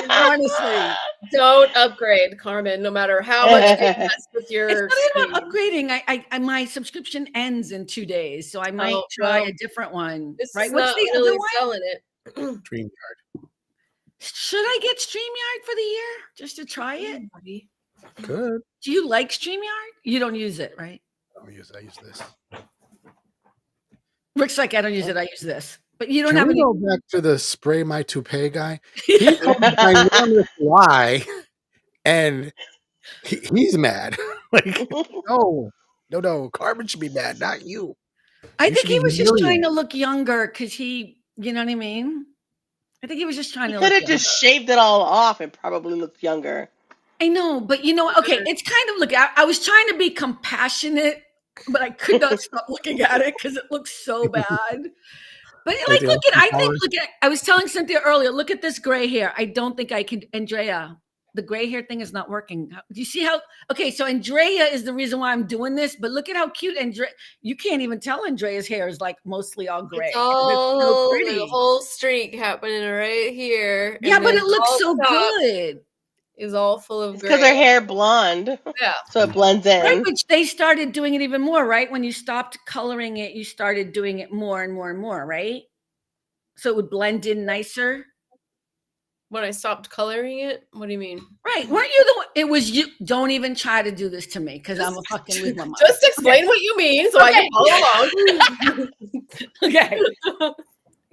Honestly. Don't upgrade, Carmen, no matter how much they mess with It's your not even about screen. upgrading. My subscription ends in 2 days, so I might Oh, try well, a different one, this right? is What's not the other really one? selling it. StreamYard. Should I get StreamYard for the year just to try it? Buddy. Good. Do you like StreamYard? You don't use it, right? I use this. Rick's like, I don't use it. I use this. But you don't Can have we any. go back to the spray my toupee guy? He told me ginormous lie, and he's mad. Like, no, Carmen should be mad, not you. I You think should be he was just trying humiliated. to look younger because you know what I mean? I think he was just trying He to could look have younger. just shaved it all off and probably looked younger. I know, but okay, it's kind of look. I was trying to be compassionate, but I could not stop looking at it because it looks so bad. But like, Like the look at. Austin I think Powers. look at. I was telling Cynthia earlier. Look at this gray hair. I don't think I can. Andrea, the gray hair thing is not working. Do you see how? Okay, so Andrea is the reason why I'm doing this. But look at how cute Andrea. You can't even tell Andrea's hair is like mostly all gray. It's 'Cause it's so all a pretty. whole streak happening right here. Yeah, And but then it looks all so top good. is all full of It's because her gray. hair blonde, Yeah. so it blends Right, in. but they started doing it even more, right? When you stopped coloring it, you started doing it more and more and more, right? So it would blend in nicer. When I stopped coloring it, what do you mean? Right. Weren't you the one? It was you. Don't even try to do this to me because I'm a fucking lose my mind. Just explain what you mean so I can follow along. Okay.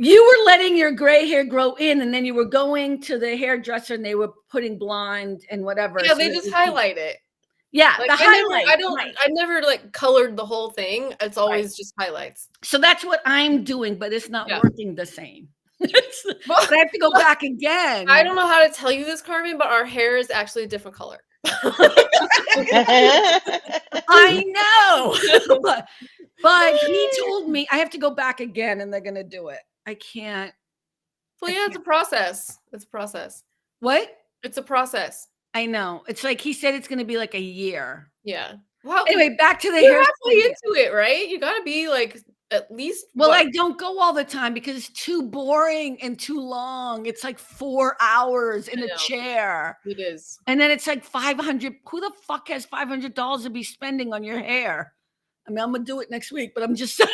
You were letting your gray hair grow in, and then you were going to the hairdresser and they were putting blonde and whatever. Yeah, so they that just you highlight it. Yeah, Like the highlights. Right. I never like colored the whole thing. It's always just highlights. So that's what I'm doing, but it's not Yeah. working the same. But I have to go back again. I don't know how to tell you this, Carmen, but our hair is actually a different color. I know. But he told me I have to go back again and they're going to do it. I can't. Well, yeah, it's a process. It's a process. What? It's a process. I know. It's like he said it's going to be like a year. Yeah. Well, anyway, back to the you're hair. halfway into it, right? You got to be like at least. Well, I don't go all the time because it's too boring and too long. It's like 4 hours in a chair. It is. And then it's like 500. Who the fuck has $500 to be spending on your hair? I mean, I'm going to do it next week, but I'm just saying.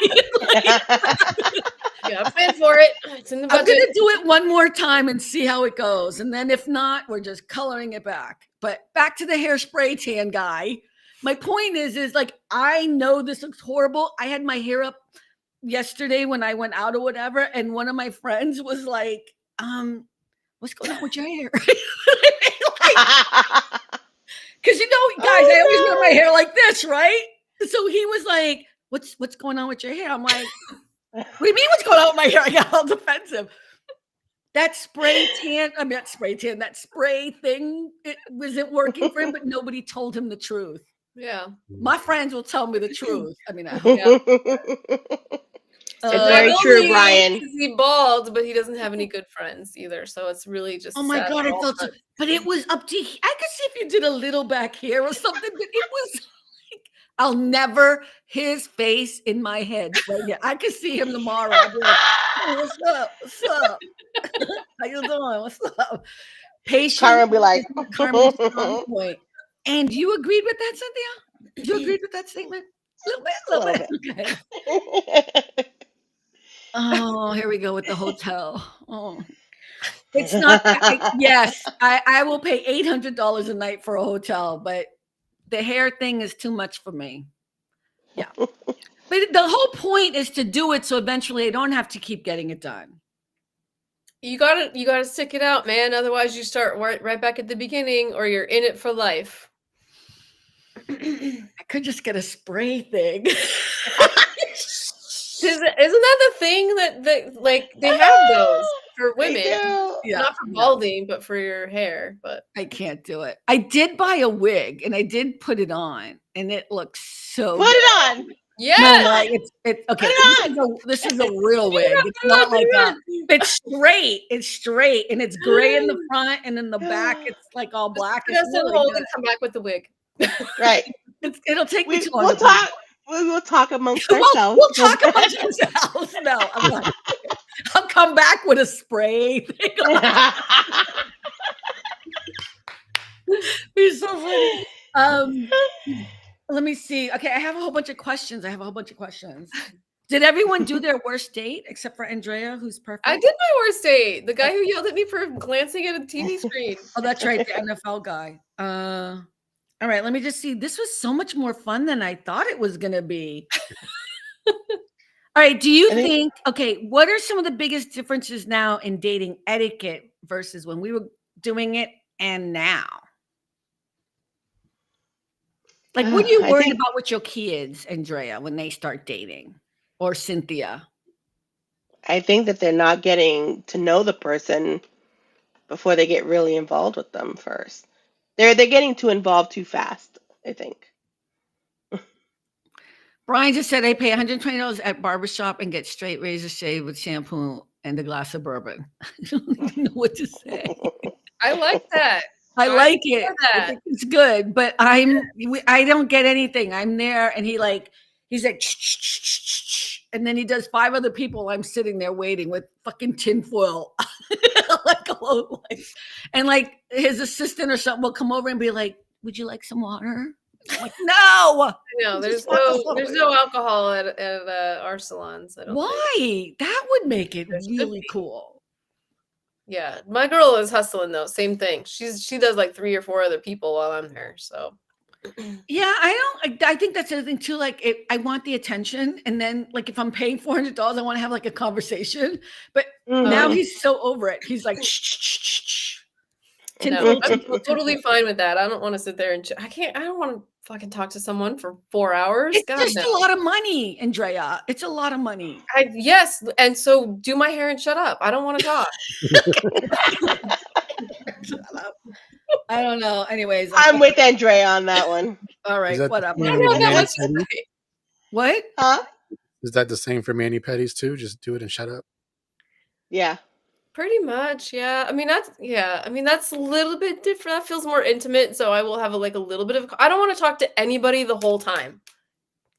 Yeah, I'm paying for it. It's in the budget. I'm going to do it one more time and see how it goes. And then if not, we're just coloring it back. But back to the hairspray tan guy. My point is like, I know this looks horrible. I had my hair up yesterday when I went out or whatever. And one of my friends was like, what's going on with your hair? Because, you know, guys, I always wear my hair like this, right? So he was like, what's going on with your hair? I'm like, what do you mean what's going on with my hair? I got all defensive. That spray tan, that spray thing, it wasn't working for him, but nobody told him the truth. Yeah. My friends will tell me the truth. I mean, I hope. It's very true, Brian. He's bald, but he doesn't have any good friends either. So it's really just. Oh my God, it felt so, but it was up to, I could see if you did a little back here or something, but it was like, I'll never, his face in my head. Right here. I could see him tomorrow. I'll be like, hey, what's up? What's up? How you doing? What's up? Patient. Carmen be like, Carmen's on point. And you agreed with that, Cynthia? You agreed with that statement? A little bit. Okay. Oh, here we go with the hotel. Oh, it's not. Yes, I will pay $800 a night for a hotel, but the hair thing is too much for me. Yeah, but the whole point is to do it so eventually I don't have to keep getting it done. You gotta stick it out, man. Otherwise, you start right back at the beginning, or you're in it for life. I could just get a spray thing. Isn't that the thing that like they have those for women? Yeah, not for balding, but for your hair. But I can't do it. I did buy a wig and I did put it on, and it looks so. Put it on. Yeah, no, like it's okay. This is a real wig. It's not like that. It's straight. It's straight, and it's gray in the front, and in the back, it's like all black. Just hold and come back with the wig. Right. It'll take me too long. We'll talk amongst ourselves. We'll talk amongst ourselves. No, I'm not. I'll come back with a spray thing. It's so funny. Let me see. Okay, I have a whole bunch of questions. Did everyone do their worst date except for Andrea, who's perfect? I did my worst date. The guy who yelled at me for glancing at a TV screen. Oh, that's right, the NFL guy. All right, let me just see. This was so much more fun than I thought it was going to be. All right, do you think, okay, what are some of the biggest differences now in dating etiquette versus when we were doing it and now? Like, what are you worried about with your kids, Andrea, when they start dating? Or Cynthia? I think that they're not getting to know the person before they get really involved with them first. They're getting too involved too fast, I think. Brian just said I pay $120 at barbershop and get straight razor shave with shampoo and a glass of bourbon. I don't even know what to say. I like that. I like it. I think it's good, but I don't get anything. I'm there and he's like, and then he does 5 other people. I'm sitting there waiting with fucking tinfoil. And like his assistant or something will come over and be like, would you like some water? I'm like, no. No, there's no alcohol at our salons. I don't Why? think. That would make it really cool. Yeah, my girl is hustling though. Same thing. She does like 3 or 4 other people while I'm there. So yeah, I think that's the other thing too. Like, I want the attention, and then like if I'm paying $400, I want to have like a conversation. But now he's so over it. He's like, shh. No, Tinfoil, I'm tinfoil, totally tinfoil. fine with that. I don't want to sit there and I don't want to fucking talk to someone for 4 hours. It's God just no. a lot of money, Andrea. It's a lot of money. Yes, and so do my hair and shut up. I don't want to talk. Shut up. I don't know. Anyways, I'm with Andrea on that one. all Is right, that the whatever. I same don't with have that mani much to pedis? say. What? Huh? Is that the same for mani pedis too? Just do it and shut up. Yeah. Pretty much, yeah. I mean, that's a little bit different. That feels more intimate, so I will have a little bit of I don't want to talk to anybody the whole time.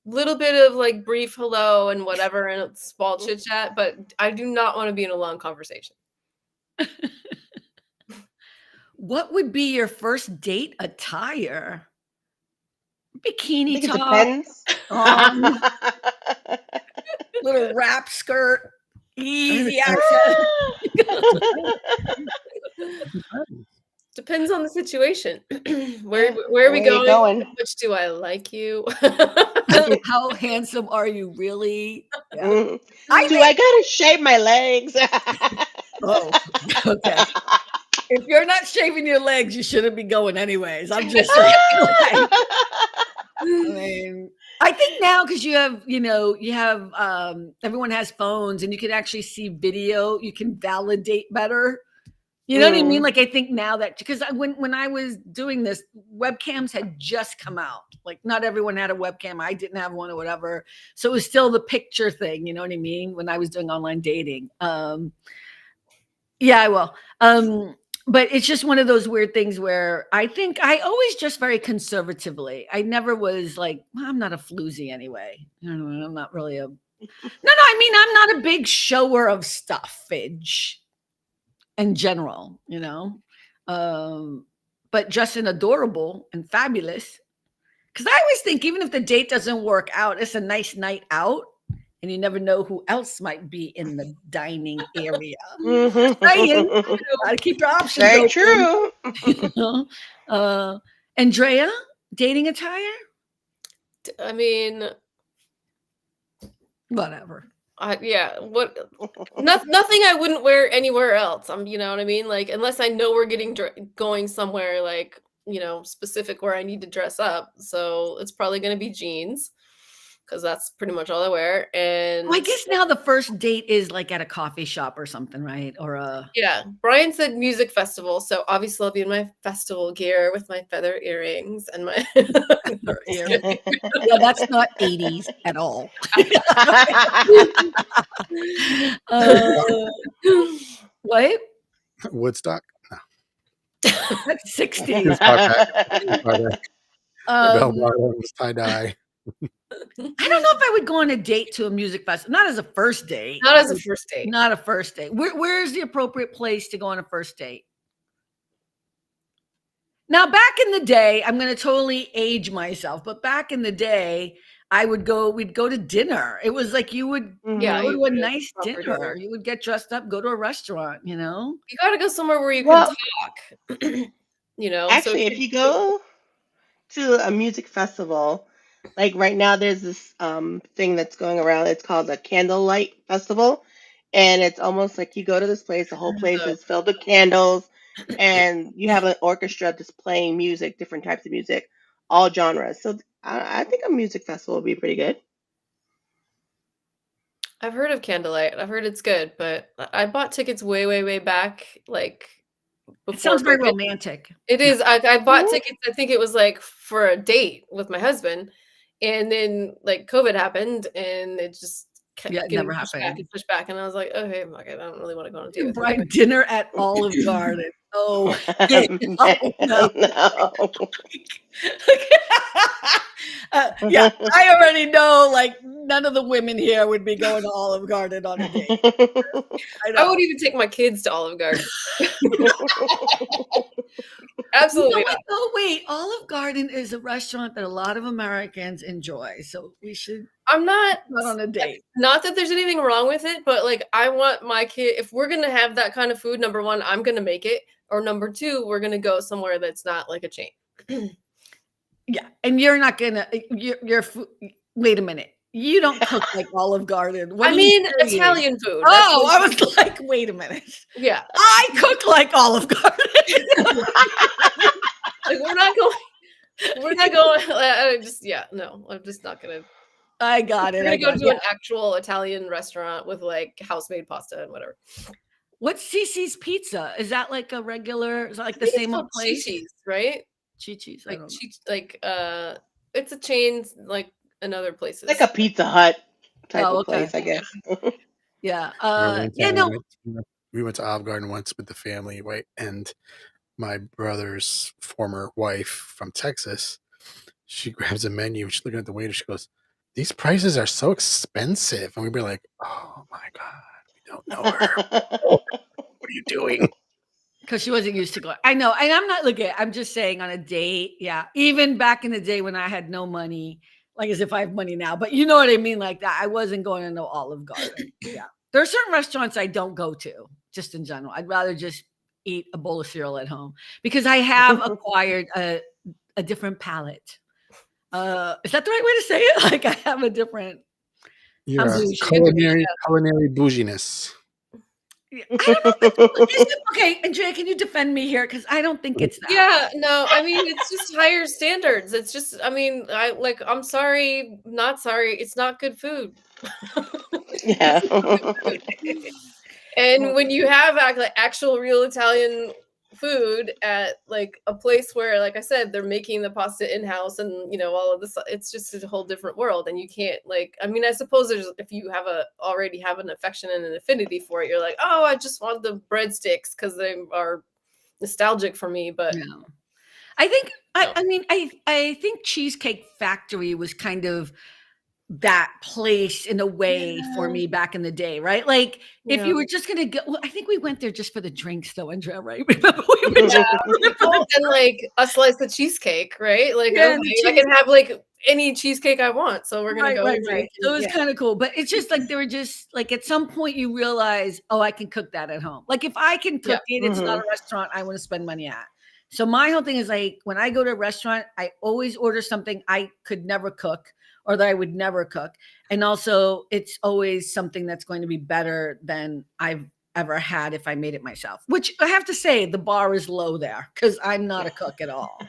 Little bit of like brief hello and whatever and a small chit chat, but I do not want to be in a long conversation. What would be your first date attire? I Bikini think it top, depends. um, little wrap skirt, I mean, easy access. depends. Depends on the situation. Where Yeah. where are we Where you going? going? How much do I like you? How handsome are you really? Yeah. Mm. I Do think I gotta shave my legs? oh, okay. If you're not shaving your legs, you shouldn't be going anyways. I'm just saying. Like, I mean, I think now because you have everyone has phones and you can actually see video, you can validate better. You know what I mean? Mm. Like I think now that because when I was doing this, webcams had just come out. Like not everyone had a webcam. I didn't have one or whatever. So it was still the picture thing, you know what I mean? When I was doing online dating. Yeah, I will. But it's just one of those weird things where I think I always just very conservatively. I never was like, well, I'm not a floozy anyway. I'm not really a no. I mean, I'm not a big shower of stuffage in general, but just an adorable and fabulous. Because I always think even if the date doesn't work out, it's a nice night out, and you never know who else might be in the dining area. Saying, Mhm. gotta keep your options Very open. true. You know? Andrea, dating attire? I mean, Whatever. yeah, nothing I wouldn't wear anywhere else. You know what I mean? Like unless I know we're going somewhere like, specific where I need to dress up. So it's probably going to be jeans because that's pretty much all I wear. And Well, I guess now the first date is like at a coffee shop or something, right? Or a yeah, Brian said music festival. So obviously I'll be in my festival gear with my feather earrings and my ear. Yeah, that's not 80s at all. What? Woodstock. That's Too 60s. far back. Too far back. Bell Um, bottoms, tie dye. I don't know if I would go on a date to a music festival. Not as a first date. Not as a first date. Not a first date. Where is the appropriate place to go on a first date? Now, back in the day, I'm going to totally age myself, but back in the day, we'd go to dinner. It was like you would Yeah, go Mhm. to a nice proper dinner. You would get dressed up, go to a restaurant, You gotta go somewhere where you can Well, talk. So actually, if you go to a music festival, like right now, there's this thing that's going around. It's called a candlelight festival, and it's almost like you go to this place. The whole place is filled with candles, and you have an orchestra just playing music, different types of music, all genres. So I think a music festival would be pretty good. I've heard of Candlelight. I've heard it's good, but I bought tickets way, way, way back, like It before sounds very COVID. romantic. It is. I bought Mhm. tickets. I think it was like for a date with my husband, and then like COVID happened, and it just kept Yeah, it getting never pushed back happened. and pushed back, and I was like, okay, fuck it, I don't really want to go on a date with Right, dinner at Olive anybody. Garden. Oh, Man, oh no. no. Yeah, I already know. Like none of the women here would be going to Olive Garden on a date. I I know. would even take my kids to Olive Garden. You Absolutely know what? not. Oh wait, Olive Garden is a restaurant that a lot of Americans enjoy, so we should I'm not. go on a date. Not that there's anything wrong with it, but like I want my kid. If we're gonna have that kind of food, number one, I'm gonna make it, or number two, we're gonna go somewhere that's not like a chain. Yeah, and you're not gonna. Wait a minute. You don't cook like Olive Garden. What I are you mean, saying? Italian food. Oh, I was like, wait a minute. Yeah. I cook like Olive Garden. Like we're not going. I'm just not gonna. I got We're it. gonna I go got to it. an actual Italian restaurant with like house-made pasta and whatever. What's Cece's Pizza? Is that like a regular? Is that like the I think same it's old called place? Chi-Chi's, right? Chi-Chi's. I Like don't know. it's a chain like in other places. Like a Pizza Hut type Oh, of okay. place, I guess. Yeah. Remember one Yeah. time No. we went to Olive Garden once with the family, right? And my brother's former wife from Texas, she grabs a menu. She's looking at the waiter. She goes, "These prices are so expensive." And we were like, "Oh my God, we don't know her. What are you doing?" Because she wasn't used to going. I know. And I'm not looking. I'm just saying on a date. Yeah. Even back in the day when I had no money, like as if I have money now, but you know what I mean? Like that. I wasn't going to no Olive Garden. Yeah. There are certain restaurants I don't go to just in general. I'd rather just eat a bowl of cereal at home because I have acquired a different palate. Is that the right way to say it? Like I have a different. You're I'm a bougie. culinary bouginess. I don't know. Is it, okay, Andrea, can you defend me here? Because I don't think it's that. Yeah, no, I mean it's just higher standards. It's just, I mean, I'm sorry, not sorry. It's not good food. Yeah. And when you have actual real Italian food at like a place where, like I said, they're making the pasta in-house and all of this, it's just a whole different world. And you can't I mean, I suppose if you already have an affection and an affinity for it, you're like, oh, I just want the breadsticks because they are nostalgic for me. But No. I think I mean I think Cheesecake Factory was kind of that place in a way for me back in the day, right? Like if you were just gonna go, well, I think we went there just for the drinks though, Andrea, right? Remember we went and like a slice of cheesecake, right? Like Yeah, okay, I can have like any cheesecake I want, so we're gonna go right. drink. So it was kind of cool, but it's just like they were just like at some point you realize, oh, I can cook that at home. Like if I can cook it, it's not a restaurant I want to spend money at. So my whole thing is like when I go to a restaurant, I always order something I could never cook or that I would never cook. And also it's always something that's going to be better than I've ever had if I made it myself, which I have to say the bar is low there because I'm not a cook at all.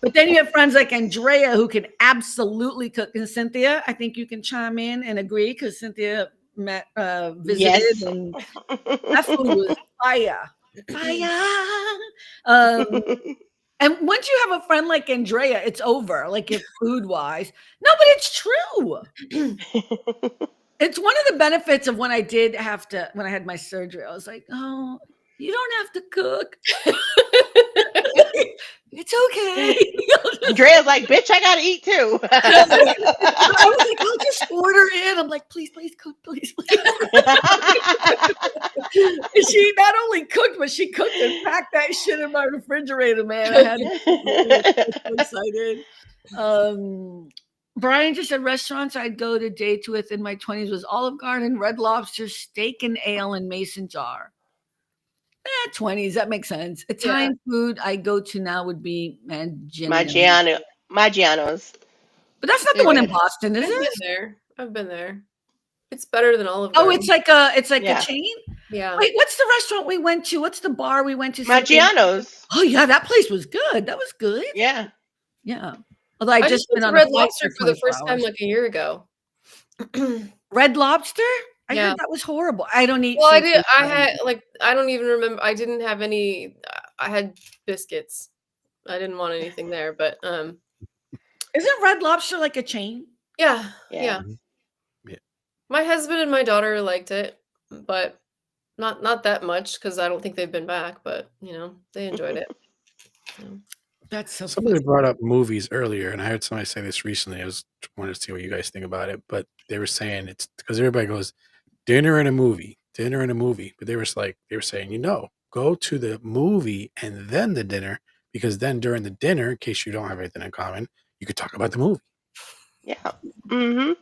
But then you have friends like Andrea who can absolutely cook. And Cynthia, I think you can chime in and agree because Cynthia visited Yes. and that food was fire. And once you have a friend like Andrea, it's over. Like if food wise, no, but it's true. It's one of the benefits of when I had my surgery. I was like, oh, you don't have to cook. It's okay. Andrea's like, bitch, I gotta eat too. I was like, I'll just order in. I'm like, please cook, please. And she not only cooked, but she cooked and packed that shit in my refrigerator, man. I was so excited. Brian just said restaurants I'd go to dates with in my 20s was Olive Garden, Red Lobster, Steak and Ale, and Mason Jar. 20s, that makes sense. Italian food I go to now would be Maggiano's. But that's not the one in Boston, is it? I've been there. It's better than Olive Oh, Garden. it's like a chain? Yeah. Wait, what's the restaurant we went to? What's the bar we went to? Maggiano's. Oh yeah, that place was good. That was good. Yeah. Yeah. Although I just went been to on Red a flight Lobster for the first time hours. like a year ago. Red Lobster? I Yeah. heard that was horrible. I don't eat. Well, seafood. I don't even remember. I didn't have any. I had biscuits. I didn't want anything there, but Isn't Red Lobster like a chain? yeah. Yeah. My husband and my daughter liked it, but not that much because I don't think they've been back. But they enjoyed it. That's so. Somebody brought up movies earlier, and I heard somebody say this recently. I wanted to see what you guys think about it, but they were saying it's because everybody goes dinner and a movie, but they were saying go to the movie and then the dinner because then during the dinner, in case you don't have anything in common, you could talk about the movie. Yeah. Mm-hmm.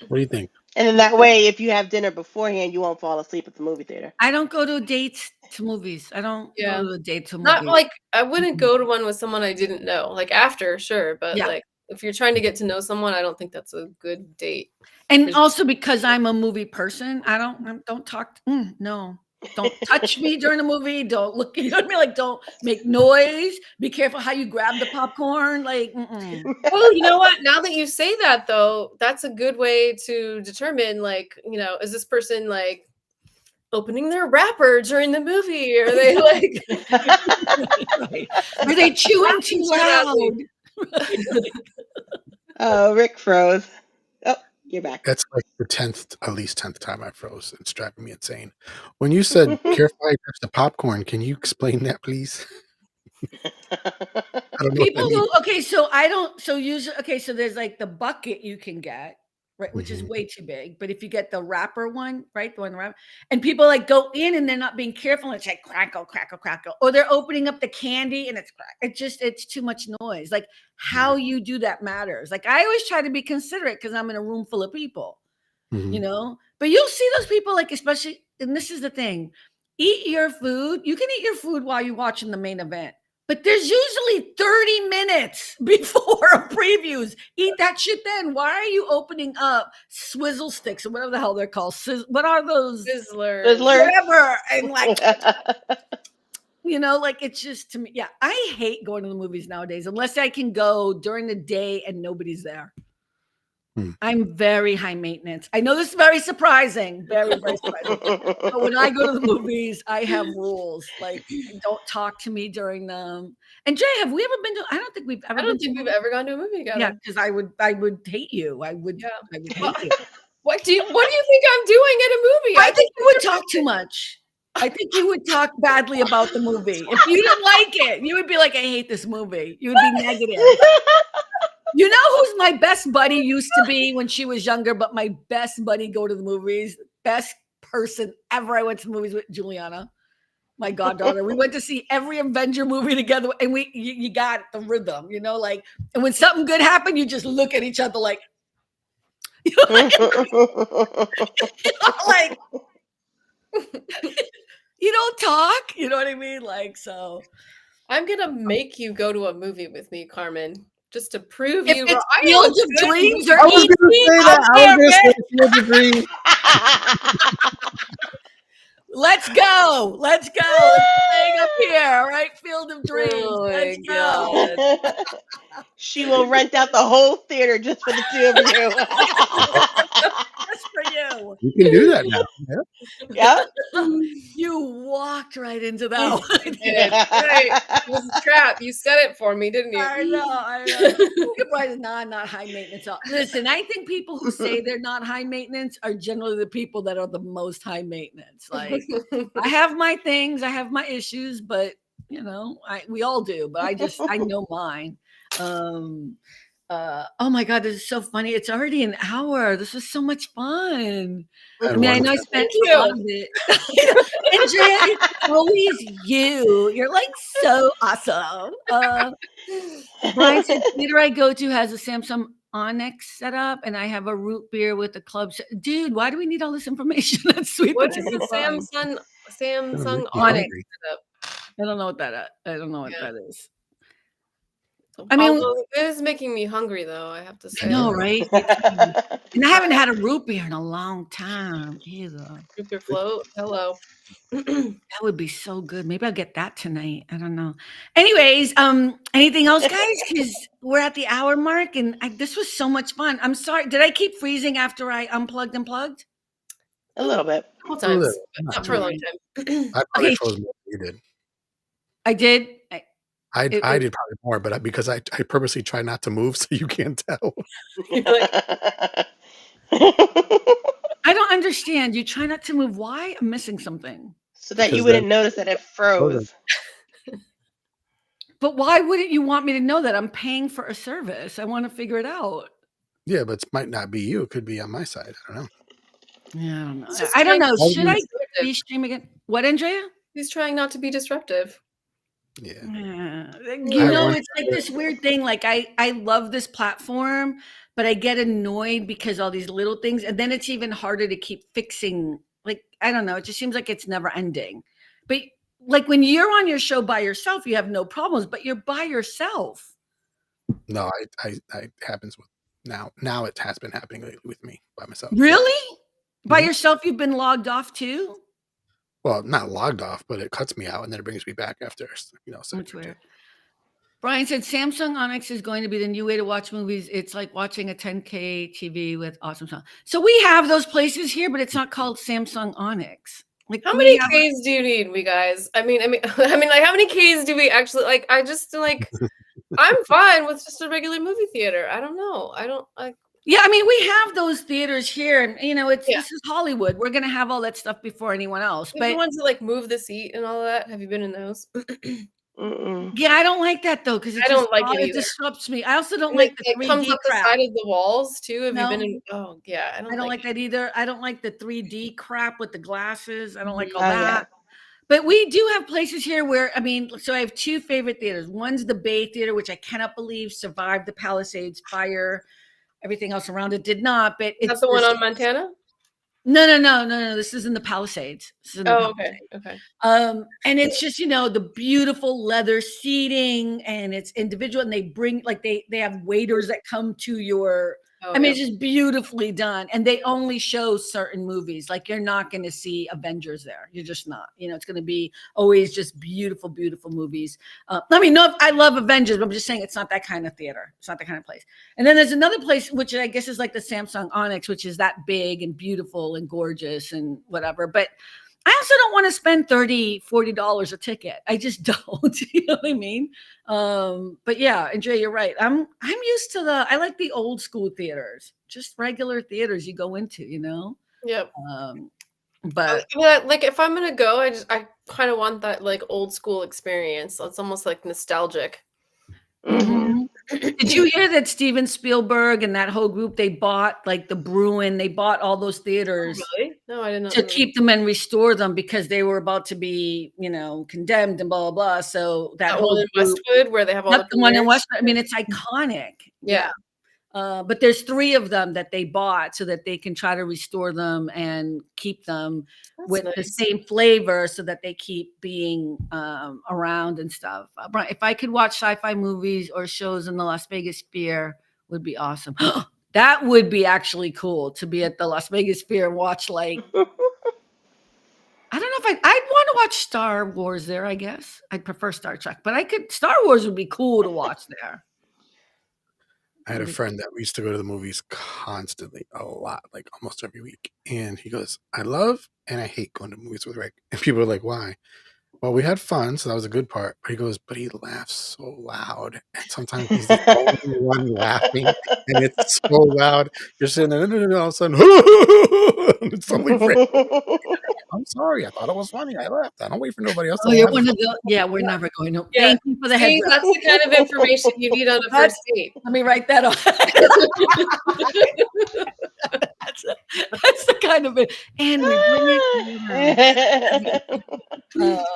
What do you think? And then that way, if you have dinner beforehand, you won't fall asleep at the movie theater. I don't go to dates to movies. I don't go to a date to movies. Not like I wouldn't go to one with someone I didn't know. Like after, sure, but like if you're trying to get to know someone, I don't think that's a good date. And also because I'm a movie person, I don't talk. No, don't touch me during the movie. Don't look. You know what I mean? Like, don't make noise. Be careful how you grab the popcorn. Like, oh, you know what? Now that you say that, though, that's a good way to determine, like, you know, is this person like opening their wrapper during the movie? Are they like, right. Are they chewing too loud? Oh, Rick froze. Oh, you're back. That's like at least 10th time I froze. It's driving me insane. When you said careful how you touch the popcorn, can you explain that, please? I don't know what that People means. who usually so there's like the bucket you can get, right, which is way too big. But if you get the wrapper one, right, the one wrap, and people like go in and they're not being careful, and it's like crackle, crackle, crackle, or they're opening up the candy and it's too much noise. Like how you do that matters. Like I always try to be considerate because I'm in a room full of people, you know. But you'll see those people, like, especially, and this is the thing: eat your food. You can eat your food while you're watching the main event. But there's usually 30 minutes before a previews. Eat that shit then. Why are you opening up swizzle sticks or whatever the hell they're called? What are those? Sizzlers. Whatever. And like, you know, like it's just, to me, yeah, I hate going to the movies nowadays unless I can go during the day and nobody's there. I'm very high maintenance. I know this is very surprising, very, very surprising. But when I go to the movies, I have rules. Like, don't talk to me during them. And Jay, have we ever been to? I don't think we've ever. I don't think we've ever gone to a movie together. Yeah, because I would hate you. I would hate you. What do you think I'm doing at a movie? I think you would talk too much. I think you would talk badly about the movie. If you didn't like it, you would be like, I hate this movie. You would be negative. You know who's my best buddy used to be when she was younger, but my best buddy go to the movies, best person ever. I went to the movies with Juliana, my goddaughter. We went to see every Avenger movie together, and you got the rhythm, you know, like, and when something good happened, you just look at each other like, you know, like you don't talk, you know what I mean? Like, so I'm gonna make you go to a movie with me, Carmen. Just to prove if you it's wrong. Fields of Dreams or I was going to E.T., say that. I was going to say Fields of Dreams. Let's go. Let's go. Let's stay up here, right? Field of Dreams. Oh Let's my go. She will rent out the whole theater just for the two of you. Just for you. You can do that now. Yeah. Yep. You walked right into that one. Right. It was a trap. You set it for me, didn't you? I know. You're probably not high maintenance. Listen, I think people who say they're not high maintenance are generally the people that are the most high maintenance. Like, I have my things, I have my issues, but you know, we all do. But I know mine. Oh my God, this is so funny. It's already an hour. This was so much fun. I mean, I know I spent a lot of it. Andrea, it's always you. You're like so awesome. Brian said, theater I go to has a Samsung Onyx set up, and I have a root beer with the club. Dude, why do we need all this information? That's sweet. What is the Samsung Onyx setup? I don't know what that. I don't know what that is. I mean, it is making me hungry, though. I have to say. I know, right? And I haven't had a root beer in a long time either. Root beer float. Hello. That would be so good. Maybe I'll get that tonight. I don't know. Anyways, anything else, guys? Because we're at the hour mark, and this was so much fun. I'm sorry. Did I keep freezing after I unplugged and plugged? A little bit. A couple times. Not for a long time. I probably froze more than you did. I did. I did probably more, but because I purposely try not to move so you can't tell. I don't understand. You try not to move. Why? I'm missing something. So that you wouldn't notice that it froze. But why wouldn't you want me to know that? I'm paying for a service. I want to figure it out. Yeah, but it might not be you. It could be on my side. I don't know. Yeah, I don't know. I don't know. Should I restream again? What, Andrea? He's trying not to be disruptive. Yeah. You know, it's like this weird thing. Like I love this platform, but I get annoyed because all these little things, and then it's even harder to keep fixing. Like, I don't know. It just seems like it's never ending. But like when you're on your show by yourself, you have no problems, but you're by yourself. No, I happens with now it has been happening lately with me by myself. Really? By Mhm. yourself, you've been logged off too? Well, not logged off, but it cuts me out and then it brings me back after, That's second or two. weird. Brian said Samsung Onyx is going to be the new way to watch movies. It's like watching a 10K TV with awesome sound. So we have those places here, but it's not called Samsung Onyx. Like How we many have Ks do you need, we guys? Like, how many Ks do we actually like? I just like, I'm fine with just a regular movie theater. I don't know. I don't like. Yeah, I mean, we have those theaters here, and Yeah. this is Hollywood. We're gonna have all that stuff before anyone else. Like the But ones that like move the seat and all of that. Have you been in those? Mm-mm. yeah, I don't like that though, because I don't like it it either. disrupts me. I also don't And it like the like comes 3D up the crap. side of the walls too. Have you been No, in? Oh yeah, I I don't don't like like that either. I don't like the 3D crap with the glasses. I don't like all Oh that. yeah. But we do have places here where, I mean, so I have two favorite theaters. One's the Bay Theater, which I cannot believe survived the Palisades fire. Everything else around it did not. But Is that it's the one this. on Montana? No. This is in the Palisades. This is in the Oh, Palisades. okay. And it's just, the beautiful leather seating, and it's individual, and they bring like they have waiters that come to your. Oh, I mean, yeah. it's just beautifully done, and they only show certain movies. Like you're not going to see Avengers there. You're just not. It's going to be always just beautiful, beautiful movies. I mean, no, I love Avengers, but I'm just saying it's not that kind of theater. It's not that kind of place. And then there's another place, which I guess is like the Samsung Onyx, which is that big and beautiful and gorgeous and whatever. But I also don't want to spend $30, $40 a ticket. I just don't. You know what I mean? But yeah, Andrea, you're right. I'm used to I like the old school theaters, just regular theaters you go into, Yep. But Like if I'm gonna go, I kind of want that like old school experience. It's almost like nostalgic. Mm-hmm. Did you hear that Steven Spielberg and that whole group, they bought like the Bruin, they bought all those theaters Really? No, I didn't to know. keep them and restore them because they were about to be, condemned and blah, blah, blah. So that That whole one in group, Westwood where they have all not the the one in premieres? Westwood. I mean, it's iconic. Yeah. But there's 3 of them that they bought so that they can try to restore them and keep them That's with the nice. same flavor so that they keep being around and stuff. Brian, if I could watch sci-fi movies or shows in the Las Vegas Sphere, would be awesome. That would be actually cool to be at the Las Vegas Sphere and watch I don't know if I'd want to watch Star Wars there, I guess. I'd prefer Star Trek, but Star Wars would be cool to watch there. I had a friend that we used to go to the movies constantly, a lot, like almost every week. And he goes, I love and I hate going to movies with Rick. And people are like, why? Well, we had fun, so that was a good part. But he goes, but he laughs so loud. And sometimes he's the only one laughing. And it's so loud. You're sitting there, and all of a sudden, it's only Rick. I'm sorry. I thought it was funny. I laughed. I don't wait for nobody else to Oh, you're laugh. one of the yeah, we're never going to. Yeah. Thank you for the heads See, up. that's the kind of information you need on a first date. Let me write that off. That's the kind of it. And we bring it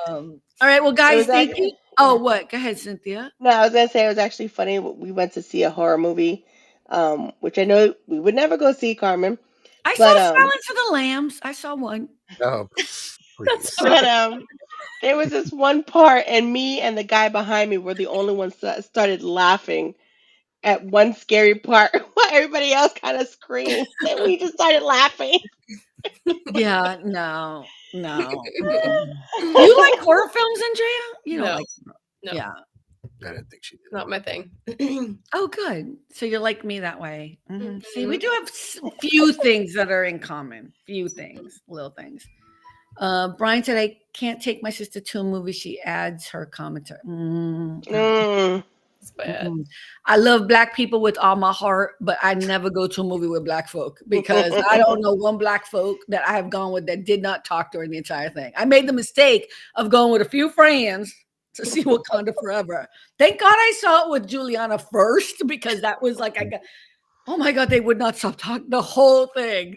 all right, well, guys, thank you. Oh, what? Go ahead, Cynthia. No, I was gonna say it was actually funny. We went to see a horror movie, which I know we would never go see, Carmen. I But saw Silence of the Lambs. I saw one. Oh, please. but there was this one part, and me and the guy behind me were the only ones that started laughing at one scary part, while everybody else kind of screamed, and we just started laughing. Yeah, no. You like horror films, Andrea? You don't No. like No. Yeah. I didn't think she did. Not my thing. Oh, good. So you're like me that way. See, we do have few things that are in common. Few things, little things. Brian said, I can't take my sister to a movie. She adds her commentary. It's bad. I love Black people with all my heart, but I never go to a movie with Black folk because I don't know one Black folk that I have gone with that did not talk during the entire thing. I made the mistake of going with a few friends to see Wakanda Forever. Thank God I saw it with Juliana first because that was like, oh my God, they would not stop talking the whole thing.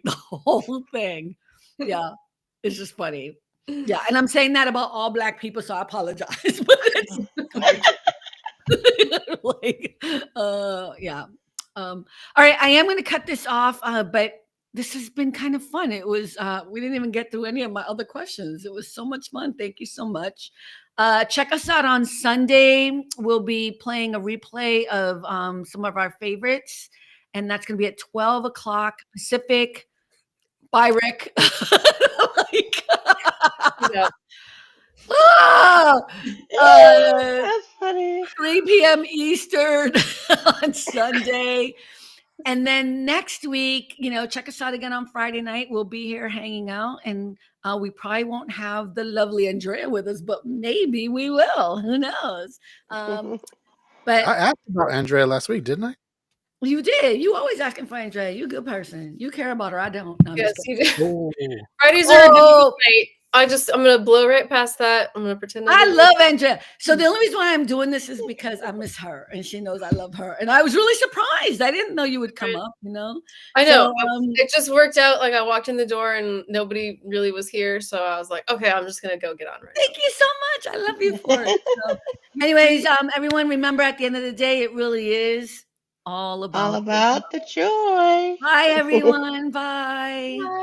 Yeah, it's just funny. Yeah, and I'm saying that about all Black people, so I apologize. But it's yeah. All right, I am going to cut this off, but this has been kind of fun. It was we didn't even get through any of my other questions. It was so much fun. Thank you so much. Check us out on Sunday. We'll be playing a replay of some of our favorites, and that's going to be at 12 o'clock Pacific by Rick. Like, Yeah. That's funny. 3 p.m. Eastern on Sunday. And then next week, check us out again on Friday night. We'll be here hanging out, and we probably won't have the lovely Andrea with us, but maybe we will. Who knows? But I asked about Andrea last week, didn't I? you did. You always asking for Andrea. You a good person. You care about her. I don't. No, I'm Yes, just you kidding. do. Oh, Fridays are a Oh. difficult night. I'm gonna blow right past that. I'm gonna pretend I didn't love Andrea. So the only reason why I'm doing this is because I miss her, and she knows I love her. And I was really surprised. I didn't know you would come up. I know. So, It just worked out. Like I walked in the door and nobody really was here, so I was like, okay, I'm just gonna go get on right thank you so much. I love you for it. So, anyways, everyone, remember at the end of the day, it really is all about All about the joy. Bye, everyone. Bye. now. Bye.